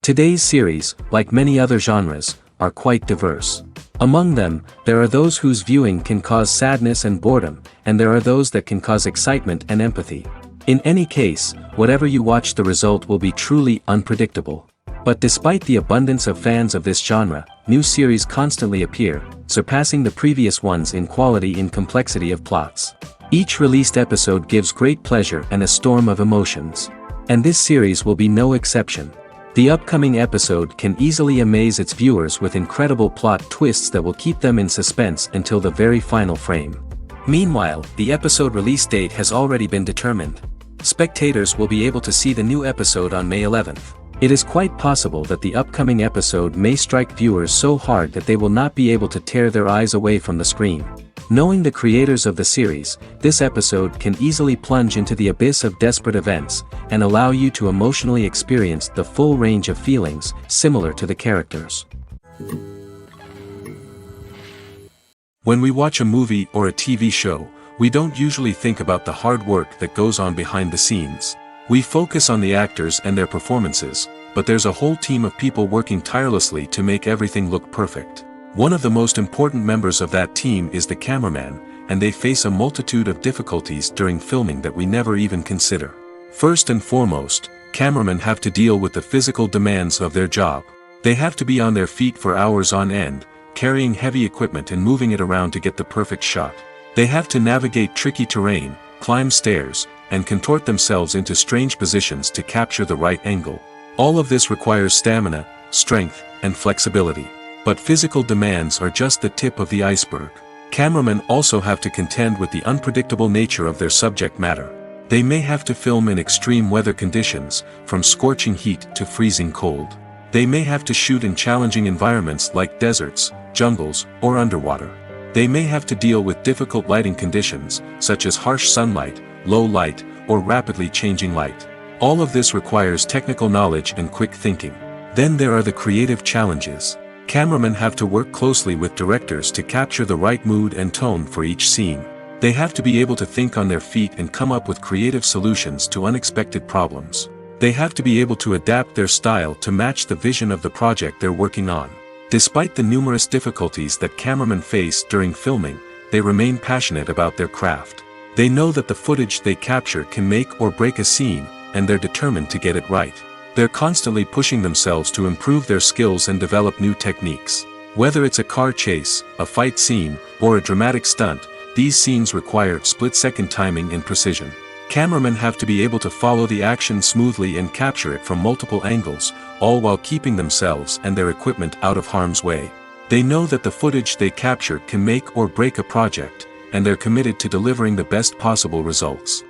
Today's series, like many other genres, are quite diverse. Among them, there are those whose viewing can cause sadness and boredom, and there are those that can cause excitement and empathy. In any case, whatever you watch, the result will be truly unpredictable. But despite the abundance of fans of this genre, new series constantly appear, surpassing the previous ones in quality and complexity of plots. Each released episode gives great pleasure and a storm of emotions. And this series will be no exception. The upcoming episode can easily amaze its viewers with incredible plot twists that will keep them in suspense until the very final frame. Meanwhile, the episode release date has already been determined. Spectators will be able to see the new episode on May 11th. It is quite possible that the upcoming episode may strike viewers so hard that they will not be able to tear their eyes away from the screen. Knowing the creators of the series, this episode can easily plunge into the abyss of desperate events, and allow you to emotionally experience the full range of feelings, similar to the characters. When we watch a movie or a TV show, we don't usually think about the hard work that goes on behind the scenes. We focus on the actors and their performances, but there's a whole team of people working tirelessly to make everything look perfect. One of the most important members of that team is the cameraman, and they face a multitude of difficulties during filming that we never even consider. First and foremost, cameramen have to deal with the physical demands of their job. They have to be on their feet for hours on end, carrying heavy equipment and moving it around to get the perfect shot. They have to navigate tricky terrain, climb stairs, and contort themselves into strange positions to capture the right angle. All of this requires stamina, strength, and flexibility. But physical demands are just the tip of the iceberg. Cameramen also have to contend with the unpredictable nature of their subject matter. They may have to film in extreme weather conditions, from scorching heat to freezing cold. They may have to shoot in challenging environments like deserts, jungles, or underwater. They may have to deal with difficult lighting conditions, such as harsh sunlight, low light, or rapidly changing light. All of this requires technical knowledge and quick thinking. Then there are the creative challenges. Cameramen have to work closely with directors to capture the right mood and tone for each scene. They have to be able to think on their feet and come up with creative solutions to unexpected problems. They have to be able to adapt their style to match the vision of the project they're working on. Despite the numerous difficulties that cameramen face during filming, they remain passionate about their craft. They know that the footage they capture can make or break a scene, and they're determined to get it right. They're constantly pushing themselves to improve their skills and develop new techniques. Whether it's a car chase, a fight scene, or a dramatic stunt, these scenes require split-second timing and precision. Cameramen have to be able to follow the action smoothly and capture it from multiple angles, all while keeping themselves and their equipment out of harm's way. They know that the footage they capture can make or break a project, and they're committed to delivering the best possible results.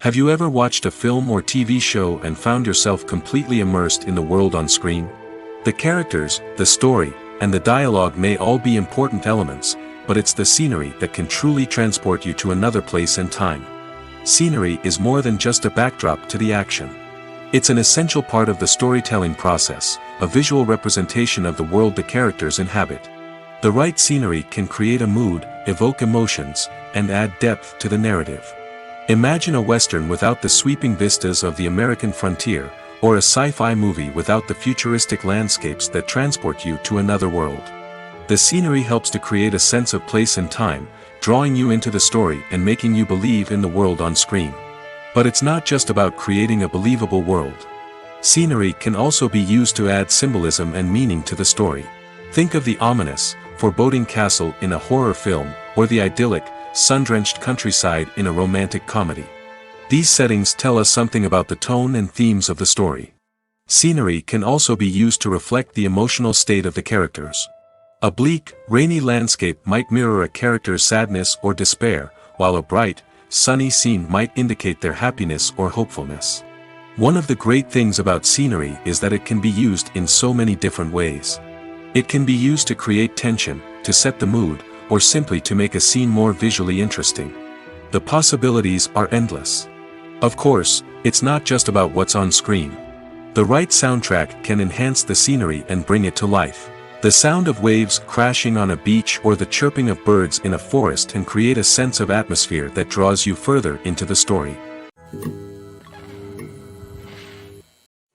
Have you ever watched a film or TV show and found yourself completely immersed in the world on screen? The characters, the story, and the dialogue may all be important elements, but it's the scenery that can truly transport you to another place and time. Scenery is more than just a backdrop to the action. It's an essential part of the storytelling process, a visual representation of the world the characters inhabit. The right scenery can create a mood, evoke emotions, and add depth to the narrative. Imagine a Western without the sweeping vistas of the American frontier, or a sci-fi movie without the futuristic landscapes that transport you to another world. The scenery helps to create a sense of place and time, drawing you into the story and making you believe in the world on screen. But it's not just about creating a believable world. Scenery can also be used to add symbolism and meaning to the story. Think of the ominous, foreboding castle in a horror film, or the idyllic, sun-drenched countryside in a romantic comedy. These settings tell us something about the tone and themes of the story. Scenery can also be used to reflect the emotional state of the characters. A bleak, rainy landscape might mirror a character's sadness or despair, while a bright, sunny scene might indicate their happiness or hopefulness. One of the great things about scenery is that it can be used in so many different ways. It can be used to create tension, to set the mood, or simply to make a scene more visually interesting. The possibilities are endless. Of course, it's not just about what's on screen. The right soundtrack can enhance the scenery and bring it to life. The sound of waves crashing on a beach or the chirping of birds in a forest can create a sense of atmosphere that draws you further into the story.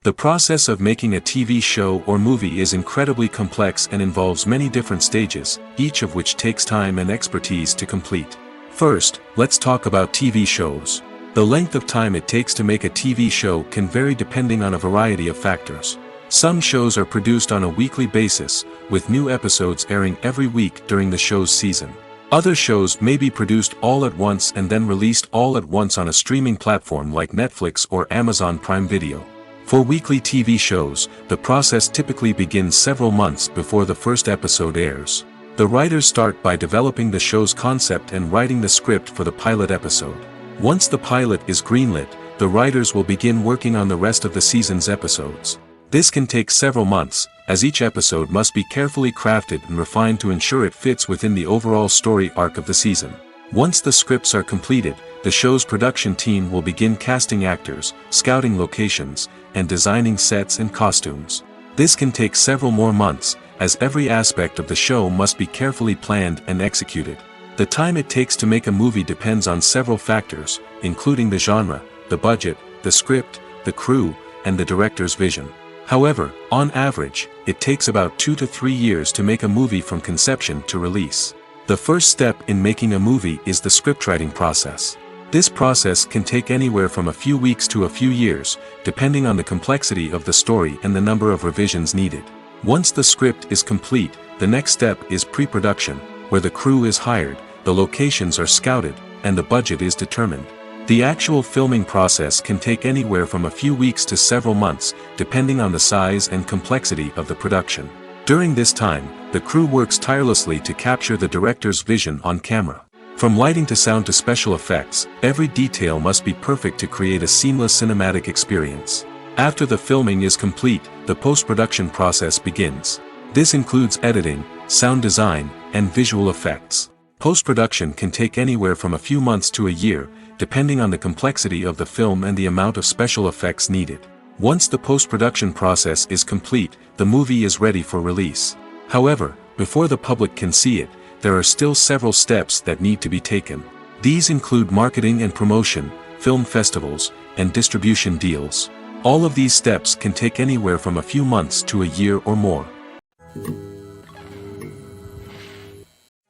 The process of making a TV show or movie is incredibly complex and involves many different stages, each of which takes time and expertise to complete. First, let's talk about TV shows. The length of time it takes to make a TV show can vary depending on a variety of factors. Some shows are produced on a weekly basis, with new episodes airing every week during the show's season. Other shows may be produced all at once and then released all at once on a streaming platform like Netflix or Amazon Prime Video. For weekly TV shows, the process typically begins several months before the first episode airs. The writers start by developing the show's concept and writing the script for the pilot episode. Once the pilot is greenlit, the writers will begin working on the rest of the season's episodes. This can take several months, as each episode must be carefully crafted and refined to ensure it fits within the overall story arc of the season. Once the scripts are completed, the show's production team will begin casting actors, scouting locations, and designing sets and costumes. This can take several more months, as every aspect of the show must be carefully planned and executed. The time it takes to make a movie depends on several factors, including the genre, the budget, the script, the crew, and the director's vision. However, on average, it takes about 2 to 3 years to make a movie from conception to release. The first step in making a movie is the scriptwriting process. This process can take anywhere from a few weeks to a few years, depending on the complexity of the story and the number of revisions needed. Once the script is complete, the next step is pre-production, where the crew is hired, the locations are scouted, and the budget is determined. The actual filming process can take anywhere from a few weeks to several months, depending on the size and complexity of the production. During this time, the crew works tirelessly to capture the director's vision on camera. From lighting to sound to special effects, every detail must be perfect to create a seamless cinematic experience. After the filming is complete, the post-production process begins. This includes editing, sound design, and visual effects. Post-production can take anywhere from a few months to a year, depending on the complexity of the film and the amount of special effects needed. Once the post-production process is complete, the movie is ready for release. However, before the public can see it, there are still several steps that need to be taken. These include marketing and promotion, film festivals, and distribution deals. All of these steps can take anywhere from a few months to a year or more.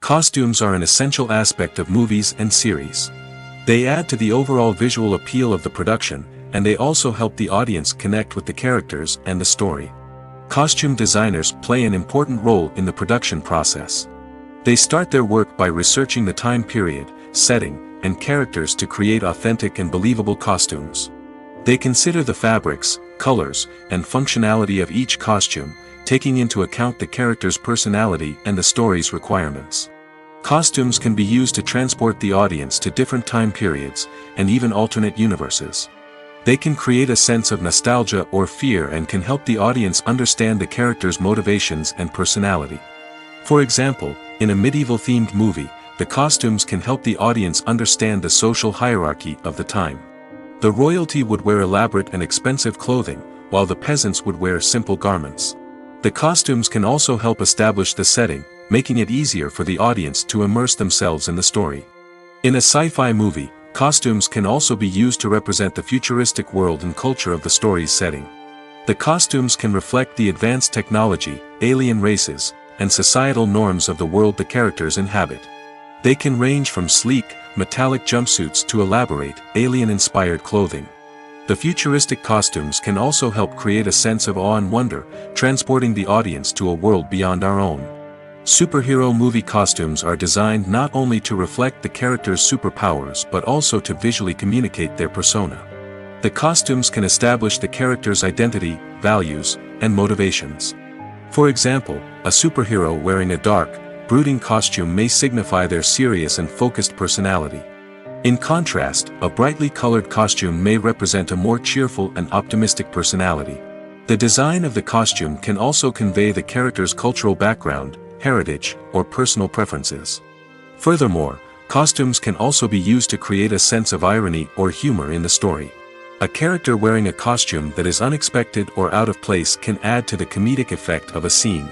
Costumes are an essential aspect of movies and series. They add to the overall visual appeal of the production, and they also help the audience connect with the characters and the story. Costume designers play an important role in the production process. They start their work by researching the time period, setting, and characters to create authentic and believable costumes. They consider the fabrics, colors, and functionality of each costume, taking into account the character's personality and the story's requirements. Costumes can be used to transport the audience to different time periods, and even alternate universes. They can create a sense of nostalgia or fear and can help the audience understand the character's motivations and personality. For example, in a medieval-themed movie, the costumes can help the audience understand the social hierarchy of the time. The royalty would wear elaborate and expensive clothing, while the peasants would wear simple garments. The costumes can also help establish the setting, making it easier for the audience to immerse themselves in the story. In a sci-fi movie, costumes can also be used to represent the futuristic world and culture of the story's setting. The costumes can reflect the advanced technology, alien races, and societal norms of the world the characters inhabit. They can range from sleek, metallic jumpsuits to elaborate, alien-inspired clothing. The futuristic costumes can also help create a sense of awe and wonder, transporting the audience to a world beyond our own. Superhero movie costumes are designed not only to reflect the character's superpowers but also to visually communicate their persona. The costumes can establish the character's identity, values, and motivations. For example, a superhero wearing a dark, brooding costume may signify their serious and focused personality. In contrast, a brightly colored costume may represent a more cheerful and optimistic personality. The design of the costume can also convey the character's cultural background, heritage, or personal preferences. Furthermore, costumes can also be used to create a sense of irony or humor in the story. A character wearing a costume that is unexpected or out of place can add to the comedic effect of a scene.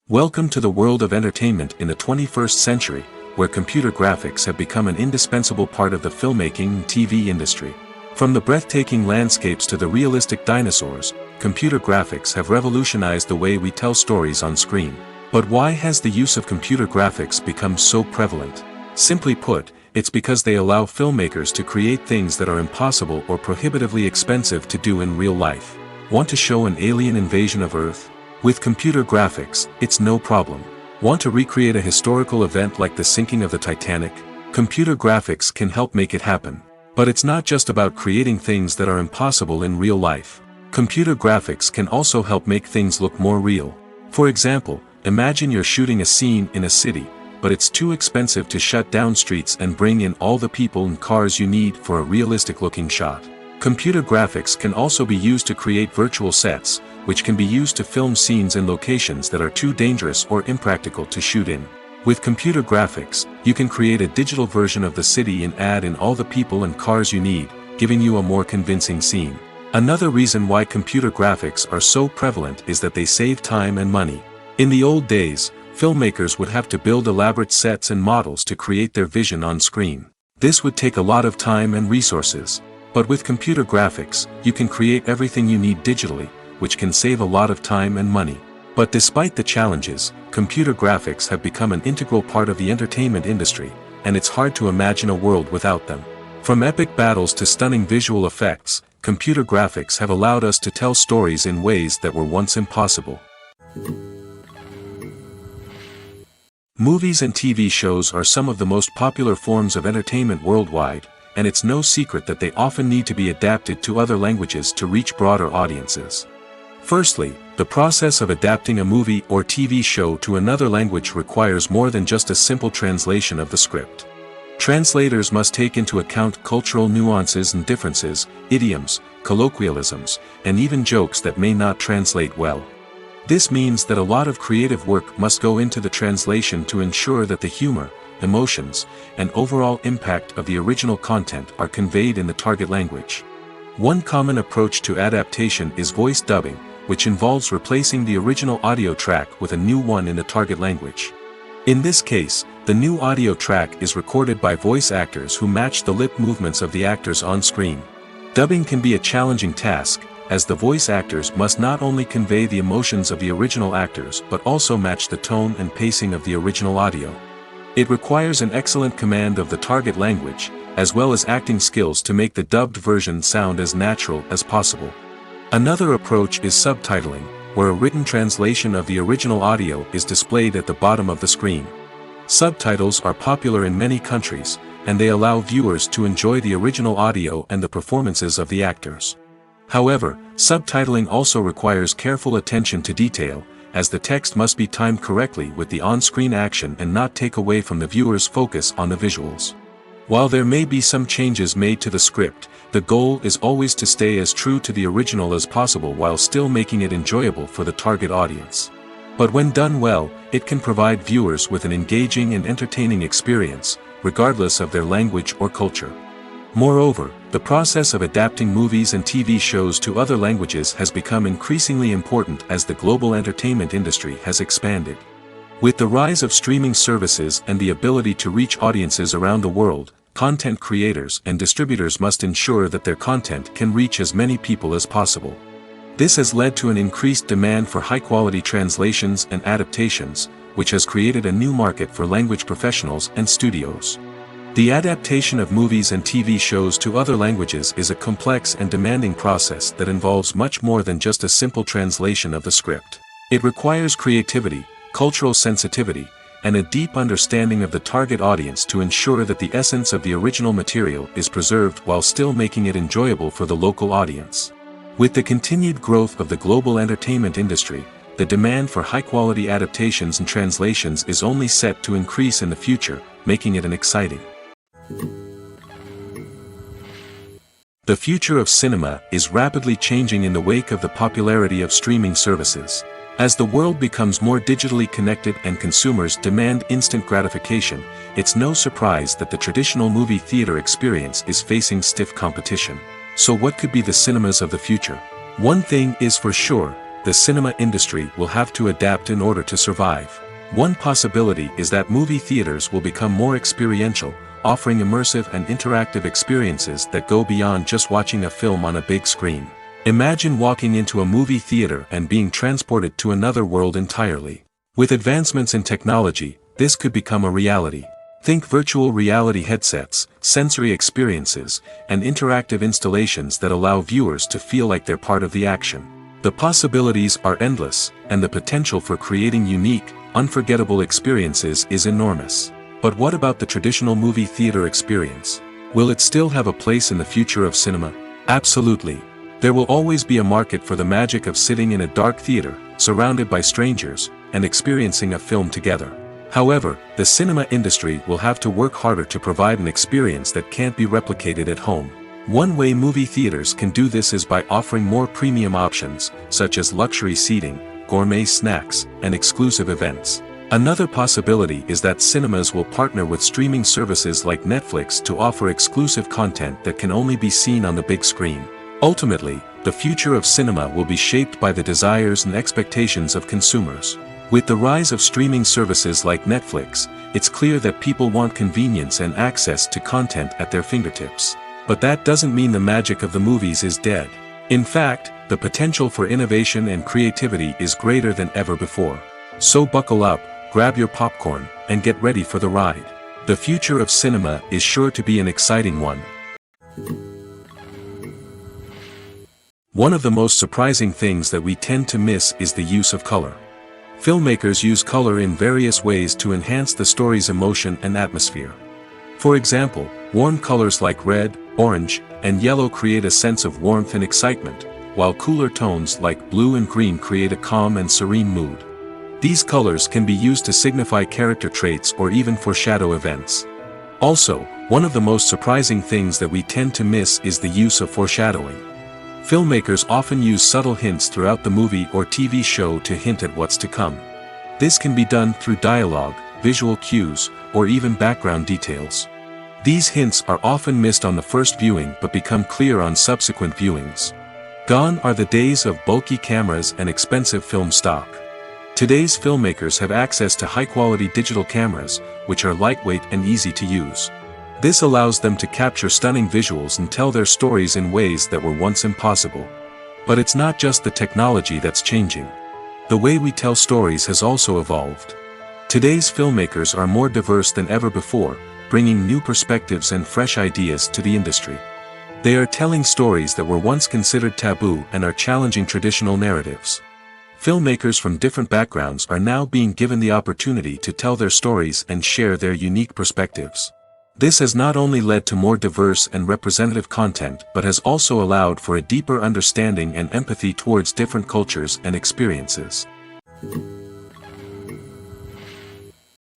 Welcome to the world of entertainment in the 21st century, where computer graphics have become an indispensable part of the filmmaking and TV industry. From the breathtaking landscapes to the realistic dinosaurs, computer graphics have revolutionized the way we tell stories on screen. But why has the use of computer graphics become so prevalent? Simply put, it's because they allow filmmakers to create things that are impossible or prohibitively expensive to do in real life. Want to show an alien invasion of Earth? With computer graphics, it's no problem. Want to recreate a historical event like the sinking of the Titanic? Computer graphics can help make it happen. But it's not just about creating things that are impossible in real life. Computer graphics can also help make things look more real. For example, imagine you're shooting a scene in a city, but it's too expensive to shut down streets and bring in all the people and cars you need for a realistic-looking shot. Computer graphics can also be used to create virtual sets, which can be used to film scenes in locations that are too dangerous or impractical to shoot in. With computer graphics, you can create a digital version of the city and add in all the people and cars you need, giving you a more convincing scene. Another reason why computer graphics are so prevalent is that they save time and money. In the old days, filmmakers would have to build elaborate sets and models to create their vision on screen. This would take a lot of time and resources. But with computer graphics, you can create everything you need digitally, which can save a lot of time and money. But despite the challenges, computer graphics have become an integral part of the entertainment industry, and it's hard to imagine a world without them. From epic battles to stunning visual effects, computer graphics have allowed us to tell stories in ways that were once impossible. Movies and TV shows are some of the most popular forms of entertainment worldwide, and it's no secret that they often need to be adapted to other languages to reach broader audiences. Firstly, the process of adapting a movie or TV show to another language requires more than just a simple translation of the script. Translators must take into account cultural nuances and differences, idioms, colloquialisms, and even jokes that may not translate well. This means that a lot of creative work must go into the translation to ensure that the humor, emotions, and overall impact of the original content are conveyed in the target language. One common approach to adaptation is voice dubbing, which involves replacing the original audio track with a new one in the target language. In this case, the new audio track is recorded by voice actors who match the lip movements of the actors on screen. Dubbing can be a challenging task, as the voice actors must not only convey the emotions of the original actors but also match the tone and pacing of the original audio. It requires an excellent command of the target language, as well as acting skills to make the dubbed version sound as natural as possible. Another approach is subtitling, where a written translation of the original audio is displayed at the bottom of the screen. Subtitles are popular in many countries, and they allow viewers to enjoy the original audio and the performances of the actors. However, subtitling also requires careful attention to detail, as the text must be timed correctly with the on-screen action and not take away from the viewer's focus on the visuals. While there may be some changes made to the script, the goal is always to stay as true to the original as possible while still making it enjoyable for the target audience. But when done well, it can provide viewers with an engaging and entertaining experience, regardless of their language or culture. Moreover, the process of adapting movies and TV shows to other languages has become increasingly important as the global entertainment industry has expanded. With the rise of streaming services and the ability to reach audiences around the world, content creators and distributors must ensure that their content can reach as many people as possible. This has led to an increased demand for high-quality translations and adaptations, which has created a new market for language professionals and studios. The adaptation of movies and TV shows to other languages is a complex and demanding process that involves much more than just a simple translation of the script. It requires creativity, cultural sensitivity, and a deep understanding of the target audience to ensure that the essence of the original material is preserved while still making it enjoyable for the local audience. With the continued growth of the global entertainment industry, the demand for high-quality adaptations and translations is only set to increase in the future, making it exciting. The future of cinema is rapidly changing in the wake of the popularity of streaming services. As the world becomes more digitally connected and consumers demand instant gratification, it's no surprise that the traditional movie theater experience is facing stiff competition. So what could be the cinemas of the future? One thing is for sure, the cinema industry will have to adapt in order to survive. One possibility is that movie theaters will become more experiential, offering immersive and interactive experiences that go beyond just watching a film on a big screen. Imagine walking into a movie theater and being transported to another world entirely. With advancements in technology, this could become a reality. Think virtual reality headsets, sensory experiences, and interactive installations that allow viewers to feel like they're part of the action. The possibilities are endless, and the potential for creating unique, unforgettable experiences is enormous. But what about the traditional movie theater experience? Will it still have a place in the future of cinema? Absolutely. There will always be a market for the magic of sitting in a dark theater, surrounded by strangers, and experiencing a film together. However, the cinema industry will have to work harder to provide an experience that can't be replicated at home. One way movie theaters can do this is by offering more premium options, such as luxury seating, gourmet snacks, and exclusive events. Another possibility is that cinemas will partner with streaming services like Netflix to offer exclusive content that can only be seen on the big screen. Ultimately, the future of cinema will be shaped by the desires and expectations of consumers. With the rise of streaming services like Netflix, it's clear that people want convenience and access to content at their fingertips. But that doesn't mean the magic of the movies is dead. In fact, the potential for innovation and creativity is greater than ever before. So buckle up, grab your popcorn, and get ready for the ride. The future of cinema is sure to be an exciting one. One of the most surprising things that we tend to miss is the use of color. Filmmakers use color in various ways to enhance the story's emotion and atmosphere. For example, warm colors like red, orange, and yellow create a sense of warmth and excitement, while cooler tones like blue and green create a calm and serene mood. These colors can be used to signify character traits or even foreshadow events. Also, one of the most surprising things that we tend to miss is the use of foreshadowing. Filmmakers often use subtle hints throughout the movie or TV show to hint at what's to come. This can be done through dialogue, visual cues, or even background details. These hints are often missed on the first viewing but become clear on subsequent viewings. Gone are the days of bulky cameras and expensive film stock. Today's filmmakers have access to high-quality digital cameras, which are lightweight and easy to use. This allows them to capture stunning visuals and tell their stories in ways that were once impossible. But it's not just the technology that's changing. The way we tell stories has also evolved. Today's filmmakers are more diverse than ever before, bringing new perspectives and fresh ideas to the industry. They are telling stories that were once considered taboo and are challenging traditional narratives. Filmmakers from different backgrounds are now being given the opportunity to tell their stories and share their unique perspectives. This has not only led to more diverse and representative content but has also allowed for a deeper understanding and empathy towards different cultures and experiences.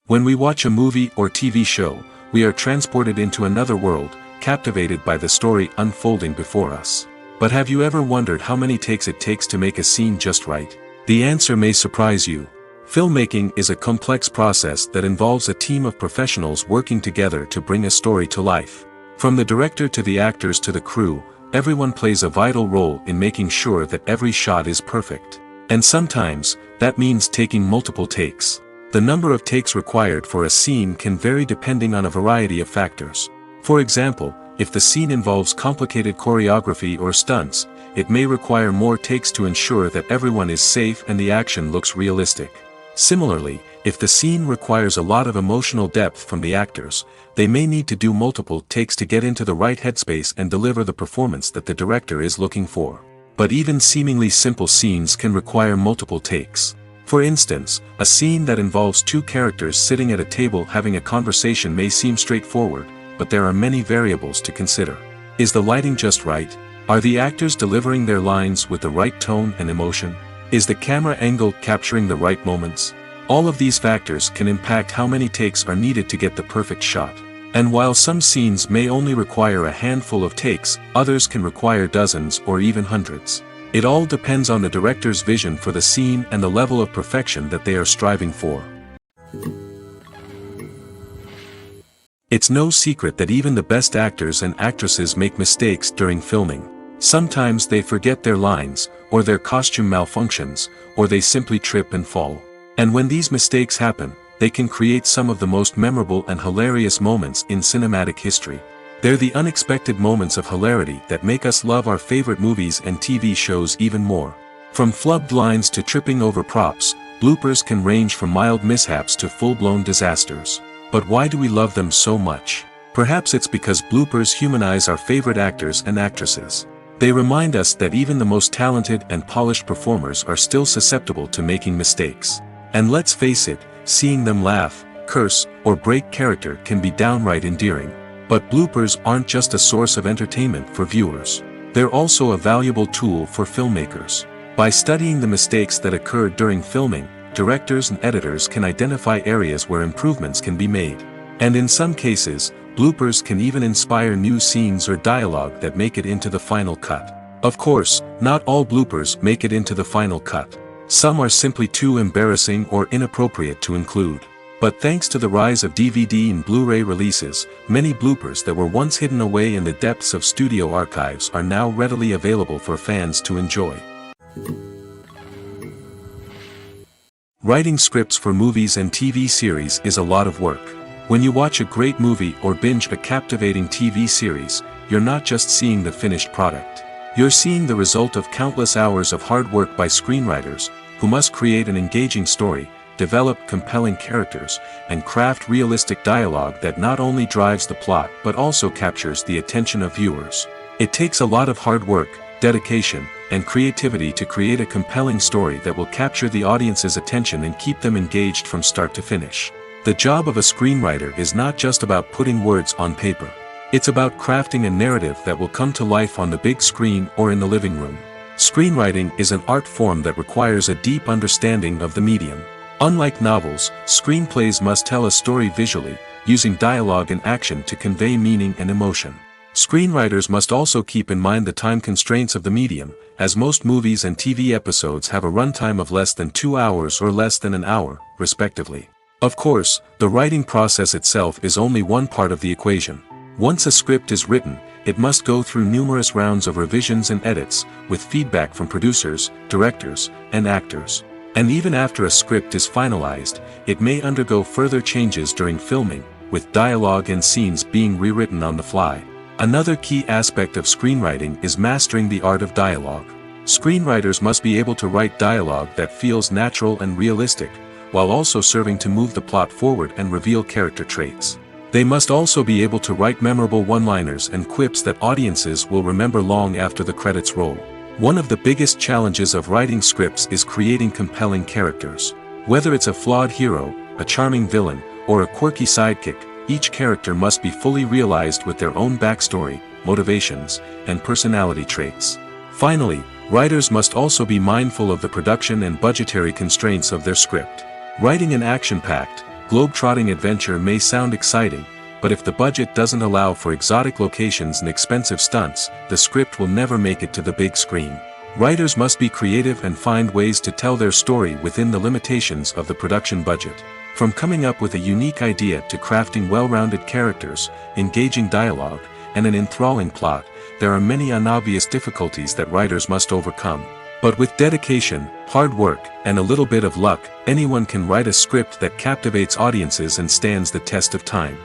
When we watch a movie or TV show, we are transported into another world, captivated by the story unfolding before us. But have you ever wondered how many takes it takes to make a scene just right? The answer may surprise you. Filmmaking is a complex process that involves a team of professionals working together to bring a story to life. From the director to the actors to the crew, everyone plays a vital role in making sure that every shot is perfect. And sometimes, that means taking multiple takes. The number of takes required for a scene can vary depending on a variety of factors. For example, if the scene involves complicated choreography or stunts, it may require more takes to ensure that everyone is safe and the action looks realistic. Similarly, if the scene requires a lot of emotional depth from the actors, they may need to do multiple takes to get into the right headspace and deliver the performance that the director is looking for. But even seemingly simple scenes can require multiple takes. For instance, a scene that involves two characters sitting at a table having a conversation may seem straightforward, but there are many variables to consider. Is the lighting just right? Are the actors delivering their lines with the right tone and emotion? Is the camera angle capturing the right moments? All of these factors can impact how many takes are needed to get the perfect shot. And while some scenes may only require a handful of takes, others can require dozens or even hundreds. It all depends on the director's vision for the scene and the level of perfection that they are striving for. It's no secret that even the best actors and actresses make mistakes during filming. Sometimes they forget their lines, or their costume malfunctions, or they simply trip and fall. And when these mistakes happen, they can create some of the most memorable and hilarious moments in cinematic history. They're the unexpected moments of hilarity that make us love our favorite movies and TV shows even more. From flubbed lines to tripping over props, bloopers can range from mild mishaps to full-blown disasters. But why do we love them so much? Perhaps it's because bloopers humanize our favorite actors and actresses. They remind us that even the most talented and polished performers are still susceptible to making mistakes. And let's face it, seeing them laugh, curse, or break character can be downright endearing. But bloopers aren't just a source of entertainment for viewers. They're also a valuable tool for filmmakers. By studying the mistakes that occurred during filming, directors and editors can identify areas where improvements can be made. And in some cases, bloopers can even inspire new scenes or dialogue that make it into the final cut. Of course, not all bloopers make it into the final cut. Some are simply too embarrassing or inappropriate to include. But thanks to the rise of DVD and Blu-ray releases, many bloopers that were once hidden away in the depths of studio archives are now readily available for fans to enjoy. Writing scripts for movies and TV series is a lot of work. When you watch a great movie or binge a captivating TV series, you're not just seeing the finished product. You're seeing the result of countless hours of hard work by screenwriters, who must create an engaging story, develop compelling characters, and craft realistic dialogue that not only drives the plot but also captures the attention of viewers. It takes a lot of hard work, dedication, and creativity to create a compelling story that will capture the audience's attention and keep them engaged from start to finish. The job of a screenwriter is not just about putting words on paper. It's about crafting a narrative that will come to life on the big screen or in the living room. Screenwriting is an art form that requires a deep understanding of the medium. Unlike novels, screenplays must tell a story visually, using dialogue and action to convey meaning and emotion. Screenwriters must also keep in mind the time constraints of the medium, as most movies and TV episodes have a runtime of less than 2 hours or less than an hour, respectively. Of course, the writing process itself is only one part of the equation. Once a script is written, it must go through numerous rounds of revisions and edits, with feedback from producers, directors, and actors. And even after a script is finalized, it may undergo further changes during filming, with dialogue and scenes being rewritten on the fly. Another key aspect of screenwriting is mastering the art of dialogue. Screenwriters must be able to write dialogue that feels natural and realistic, while also serving to move the plot forward and reveal character traits. They must also be able to write memorable one-liners and quips that audiences will remember long after the credits roll. One of the biggest challenges of writing scripts is creating compelling characters. Whether it's a flawed hero, a charming villain, or a quirky sidekick, each character must be fully realized with their own backstory, motivations, and personality traits. Finally, writers must also be mindful of the production and budgetary constraints of their script. Writing an action-packed, globe-trotting adventure may sound exciting, but if the budget doesn't allow for exotic locations and expensive stunts, the script will never make it to the big screen. Writers must be creative and find ways to tell their story within the limitations of the production budget. From coming up with a unique idea to crafting well-rounded characters, engaging dialogue, and an enthralling plot, there are many unobvious difficulties that writers must overcome. But with dedication, hard work, and a little bit of luck, anyone can write a script that captivates audiences and stands the test of time.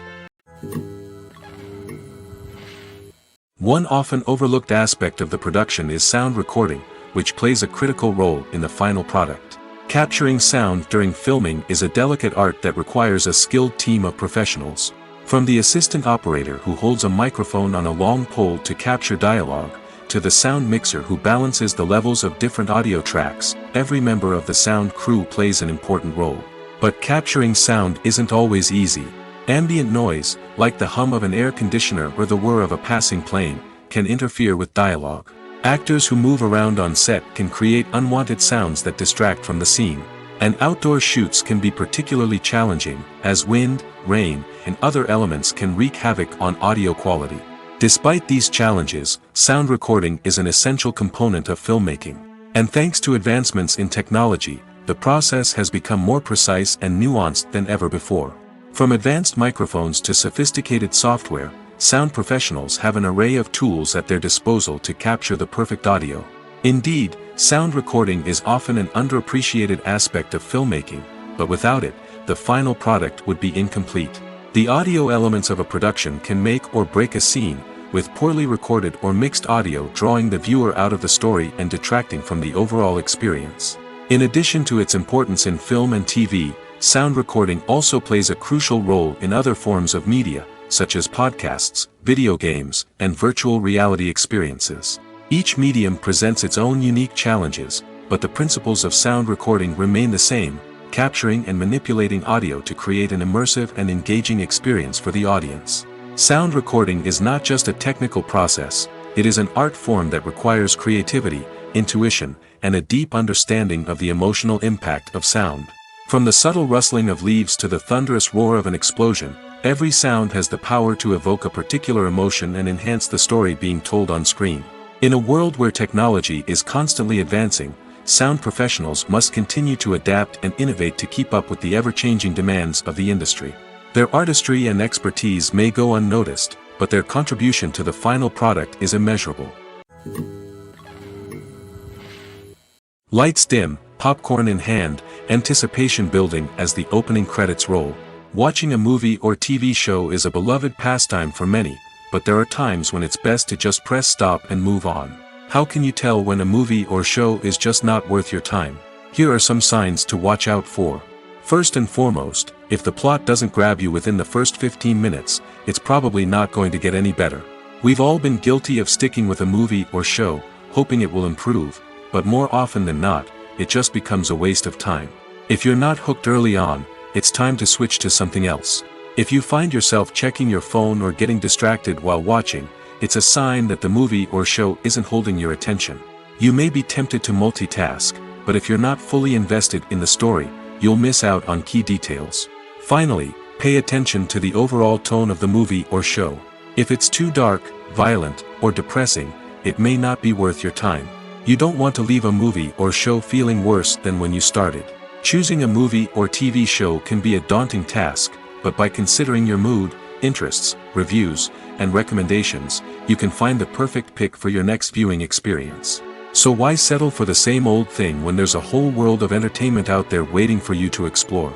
One often overlooked aspect of the production is sound recording, which plays a critical role in the final product. Capturing sound during filming is a delicate art that requires a skilled team of professionals. From the assistant operator who holds a microphone on a long pole to capture dialogue, to the sound mixer who balances the levels of different audio tracks, every member of the sound crew plays an important role. But capturing sound isn't always easy. Ambient noise, like the hum of an air conditioner or the whir of a passing plane, can interfere with dialogue. Actors who move around on set can create unwanted sounds that distract from the scene. And outdoor shoots can be particularly challenging, as wind, rain, and other elements can wreak havoc on audio quality. Despite these challenges, sound recording is an essential component of filmmaking. And thanks to advancements in technology, the process has become more precise and nuanced than ever before. From advanced microphones to sophisticated software, sound professionals have an array of tools at their disposal to capture the perfect audio. Indeed, sound recording is often an underappreciated aspect of filmmaking, but without it, the final product would be incomplete. The audio elements of a production can make or break a scene, with poorly recorded or mixed audio drawing the viewer out of the story and detracting from the overall experience. In addition to its importance in film and TV, sound recording also plays a crucial role in other forms of media, such as podcasts, video games, and virtual reality experiences. Each medium presents its own unique challenges, but the principles of sound recording remain the same, capturing and manipulating audio to create an immersive and engaging experience for the audience. Sound recording is not just a technical process, it is an art form that requires creativity, intuition, and a deep understanding of the emotional impact of sound. From the subtle rustling of leaves to the thunderous roar of an explosion, every sound has the power to evoke a particular emotion and enhance the story being told on screen. In a world where technology is constantly advancing, sound professionals must continue to adapt and innovate to keep up with the ever-changing demands of the industry. Their artistry and expertise may go unnoticed, but their contribution to the final product is immeasurable. Lights dim, popcorn in hand, anticipation building as the opening credits roll. Watching a movie or TV show is a beloved pastime for many, but there are times when it's best to just press stop and move on. How can you tell when a movie or show is just not worth your time? Here are some signs to watch out for. First and foremost, if the plot doesn't grab you within the first 15 minutes, it's probably not going to get any better. We've all been guilty of sticking with a movie or show, hoping it will improve, but more often than not, it just becomes a waste of time. If you're not hooked early on, it's time to switch to something else. If you find yourself checking your phone or getting distracted while watching, it's a sign that the movie or show isn't holding your attention. You may be tempted to multitask, but if you're not fully invested in the story, you'll miss out on key details. Finally, pay attention to the overall tone of the movie or show. If it's too dark, violent, or depressing, it may not be worth your time. You don't want to leave a movie or show feeling worse than when you started. Choosing a movie or TV show can be a daunting task, but by considering your mood, interests, reviews, and recommendations, you can find the perfect pick for your next viewing experience. So why settle for the same old thing when there's a whole world of entertainment out there waiting for you to explore?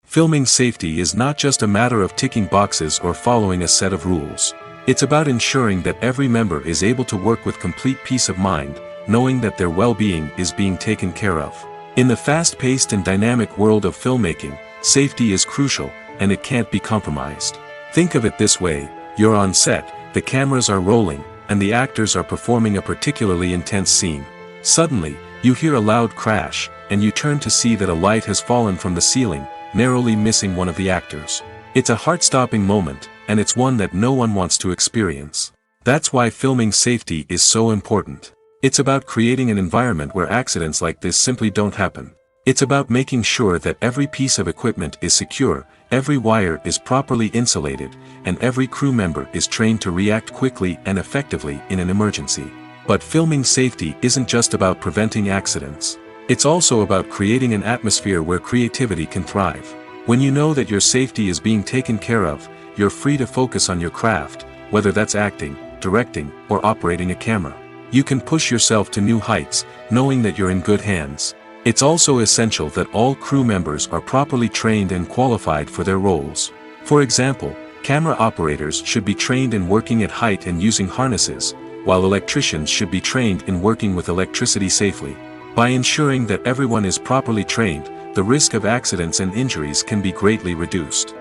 Filming safety is not just a matter of ticking boxes or following a set of rules. It's about ensuring that every member is able to work with complete peace of mind, knowing that their well-being is being taken care of. In the fast-paced and dynamic world of filmmaking, safety is crucial, and it can't be compromised. Think of it this way: you're on set, the cameras are rolling, and the actors are performing a particularly intense scene. Suddenly, you hear a loud crash, and you turn to see that a light has fallen from the ceiling, narrowly missing one of the actors. It's a heart-stopping moment, and it's one that no one wants to experience. That's why filming safety is so important. It's about creating an environment where accidents like this simply don't happen. It's about making sure that every piece of equipment is secure, every wire is properly insulated, and every crew member is trained to react quickly and effectively in an emergency. But filming safety isn't just about preventing accidents. It's also about creating an atmosphere where creativity can thrive. When you know that your safety is being taken care of, you're free to focus on your craft, whether that's acting, directing, or operating a camera. You can push yourself to new heights, knowing that you're in good hands. It's also essential that all crew members are properly trained and qualified for their roles. For example, camera operators should be trained in working at height and using harnesses, while electricians should be trained in working with electricity safely. By ensuring that everyone is properly trained, the risk of accidents and injuries can be greatly reduced.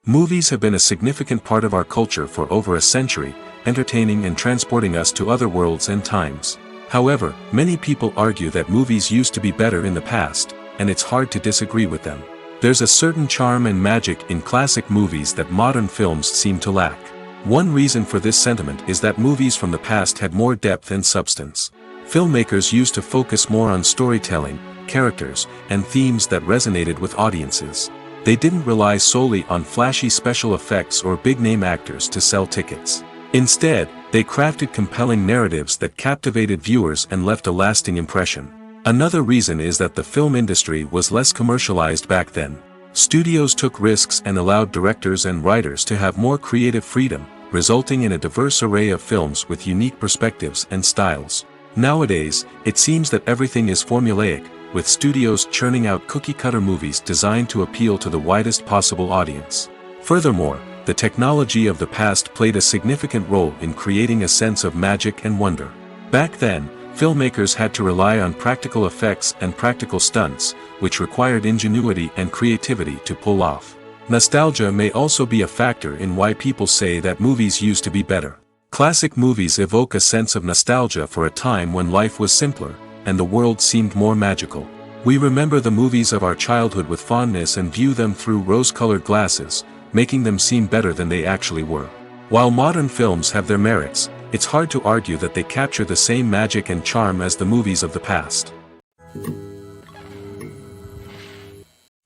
Movies have been a significant part of our culture for over a century, entertaining and transporting us to other worlds and times. However, many people argue that movies used to be better in the past, and it's hard to disagree with them. There's a certain charm and magic in classic movies that modern films seem to lack. One reason for this sentiment is that movies from the past had more depth and substance. Filmmakers used to focus more on storytelling, characters, and themes that resonated with audiences. They didn't rely solely on flashy special effects or big-name actors to sell tickets. Instead, they crafted compelling narratives that captivated viewers and left a lasting impression. Another reason is that the film industry was less commercialized back then. Studios took risks and allowed directors and writers to have more creative freedom, resulting in a diverse array of films with unique perspectives and styles. Nowadays, it seems that everything is formulaic, with studios churning out cookie-cutter movies designed to appeal to the widest possible audience. Furthermore, the technology of the past played a significant role in creating a sense of magic and wonder. Back then, filmmakers had to rely on practical effects and practical stunts, which required ingenuity and creativity to pull off. Nostalgia may also be a factor in why people say that movies used to be better. Classic movies evoke a sense of nostalgia for a time when life was simpler, and the world seemed more magical. We remember the movies of our childhood with fondness and view them through rose-colored glasses, making them seem better than they actually were. While modern films have their merits, it's hard to argue that they capture the same magic and charm as the movies of the past.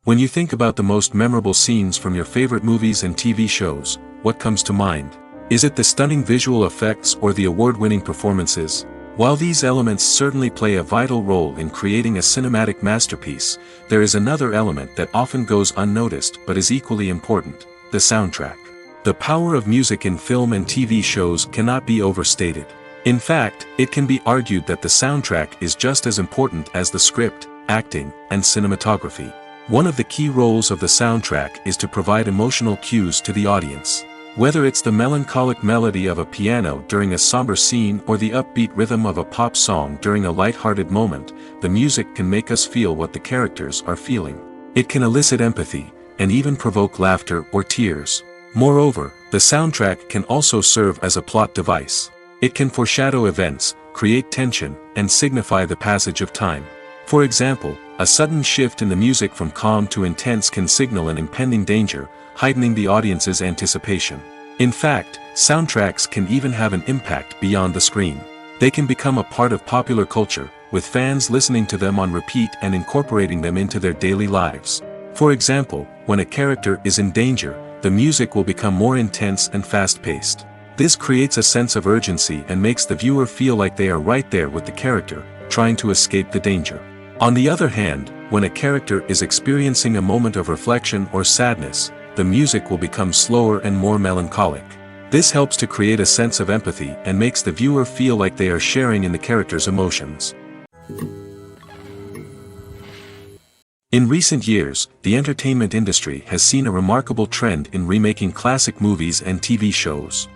When you think about the most memorable scenes from your favorite movies and TV shows, what comes to mind? Is it the stunning visual effects or the award-winning performances? While these elements certainly play a vital role in creating a cinematic masterpiece, there is another element that often goes unnoticed but is equally important: the soundtrack. The power of music in film and TV shows cannot be overstated. In fact, it can be argued that the soundtrack is just as important as the script, acting, and cinematography. One of the key roles of the soundtrack is to provide emotional cues to the audience. Whether it's the melancholic melody of a piano during a somber scene or the upbeat rhythm of a pop song during a light-hearted moment, the music can make us feel what the characters are feeling. It can elicit empathy, and even provoke laughter or tears. Moreover, the soundtrack can also serve as a plot device. It can foreshadow events, create tension, and signify the passage of time. For example, a sudden shift in the music from calm to intense can signal an impending danger, heightening the audience's anticipation. In fact, soundtracks can even have an impact beyond the screen. They can become a part of popular culture, with fans listening to them on repeat and incorporating them into their daily lives. For example, when a character is in danger, the music will become more intense and fast-paced. This creates a sense of urgency and makes the viewer feel like they are right there with the character, trying to escape the danger. On the other hand, when a character is experiencing a moment of reflection or sadness, the music will become slower and more melancholic. This helps to create a sense of empathy and makes the viewer feel like they are sharing in the character's emotions. In recent years, the entertainment industry has seen a remarkable trend in remaking classic movies and TV shows.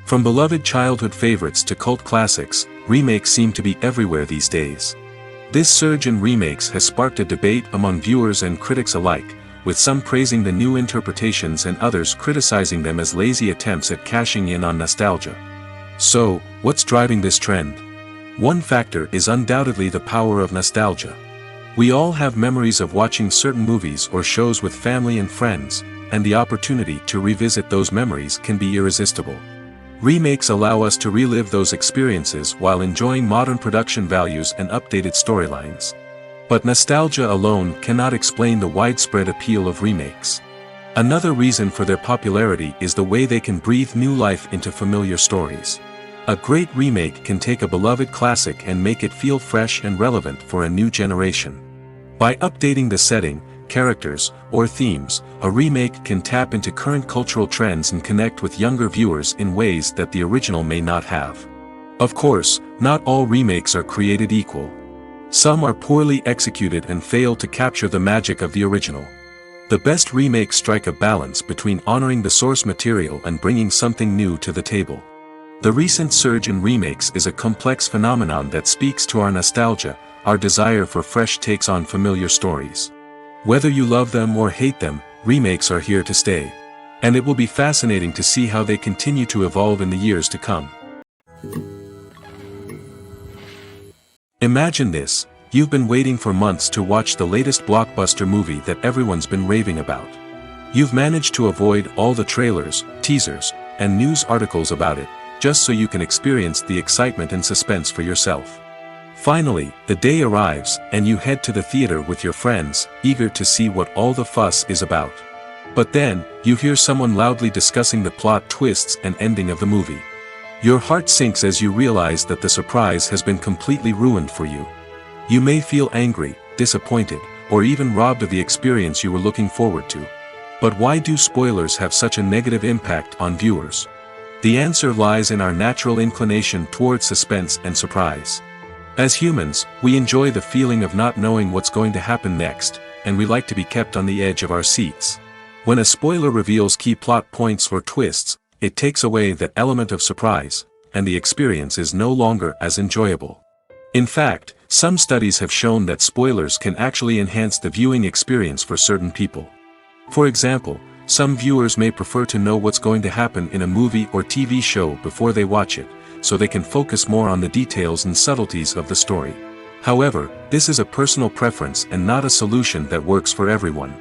From beloved childhood favorites to cult classics, remakes seem to be everywhere these days. This surge in remakes has sparked a debate among viewers and critics alike, with some praising the new interpretations and others criticizing them as lazy attempts at cashing in on nostalgia. So, what's driving this trend? One factor is undoubtedly the power of nostalgia. We all have memories of watching certain movies or shows with family and friends, and the opportunity to revisit those memories can be irresistible. Remakes allow us to relive those experiences while enjoying modern production values and updated storylines. But nostalgia alone cannot explain the widespread appeal of remakes. Another reason for their popularity is the way they can breathe new life into familiar stories. A great remake can take a beloved classic and make it feel fresh and relevant for a new generation. By updating the setting, characters, or themes, a remake can tap into current cultural trends and connect with younger viewers in ways that the original may not have. Of course, not all remakes are created equal. Some are poorly executed and fail to capture the magic of the original. The best remakes strike a balance between honoring the source material and bringing something new to the table. The recent surge in remakes is a complex phenomenon that speaks to our nostalgia, our desire for fresh takes on familiar stories. Whether you love them or hate them, remakes are here to stay. And it will be fascinating to see how they continue to evolve in the years to come. Imagine this: you've been waiting for months to watch the latest blockbuster movie that everyone's been raving about. You've managed to avoid all the trailers, teasers, and news articles about it, just so you can experience the excitement and suspense for yourself. Finally, the day arrives, and you head to the theater with your friends, eager to see what all the fuss is about. But then, you hear someone loudly discussing the plot twists and ending of the movie. Your heart sinks as you realize that the surprise has been completely ruined for you. You may feel angry, disappointed, or even robbed of the experience you were looking forward to. But why do spoilers have such a negative impact on viewers? The answer lies in our natural inclination toward suspense and surprise. As humans, we enjoy the feeling of not knowing what's going to happen next, and we like to be kept on the edge of our seats. When a spoiler reveals key plot points or twists, it takes away that element of surprise, and the experience is no longer as enjoyable. In fact, some studies have shown that spoilers can actually enhance the viewing experience for certain people. For example, some viewers may prefer to know what's going to happen in a movie or TV show before they watch it, so they can focus more on the details and subtleties of the story. However, this is a personal preference and not a solution that works for everyone.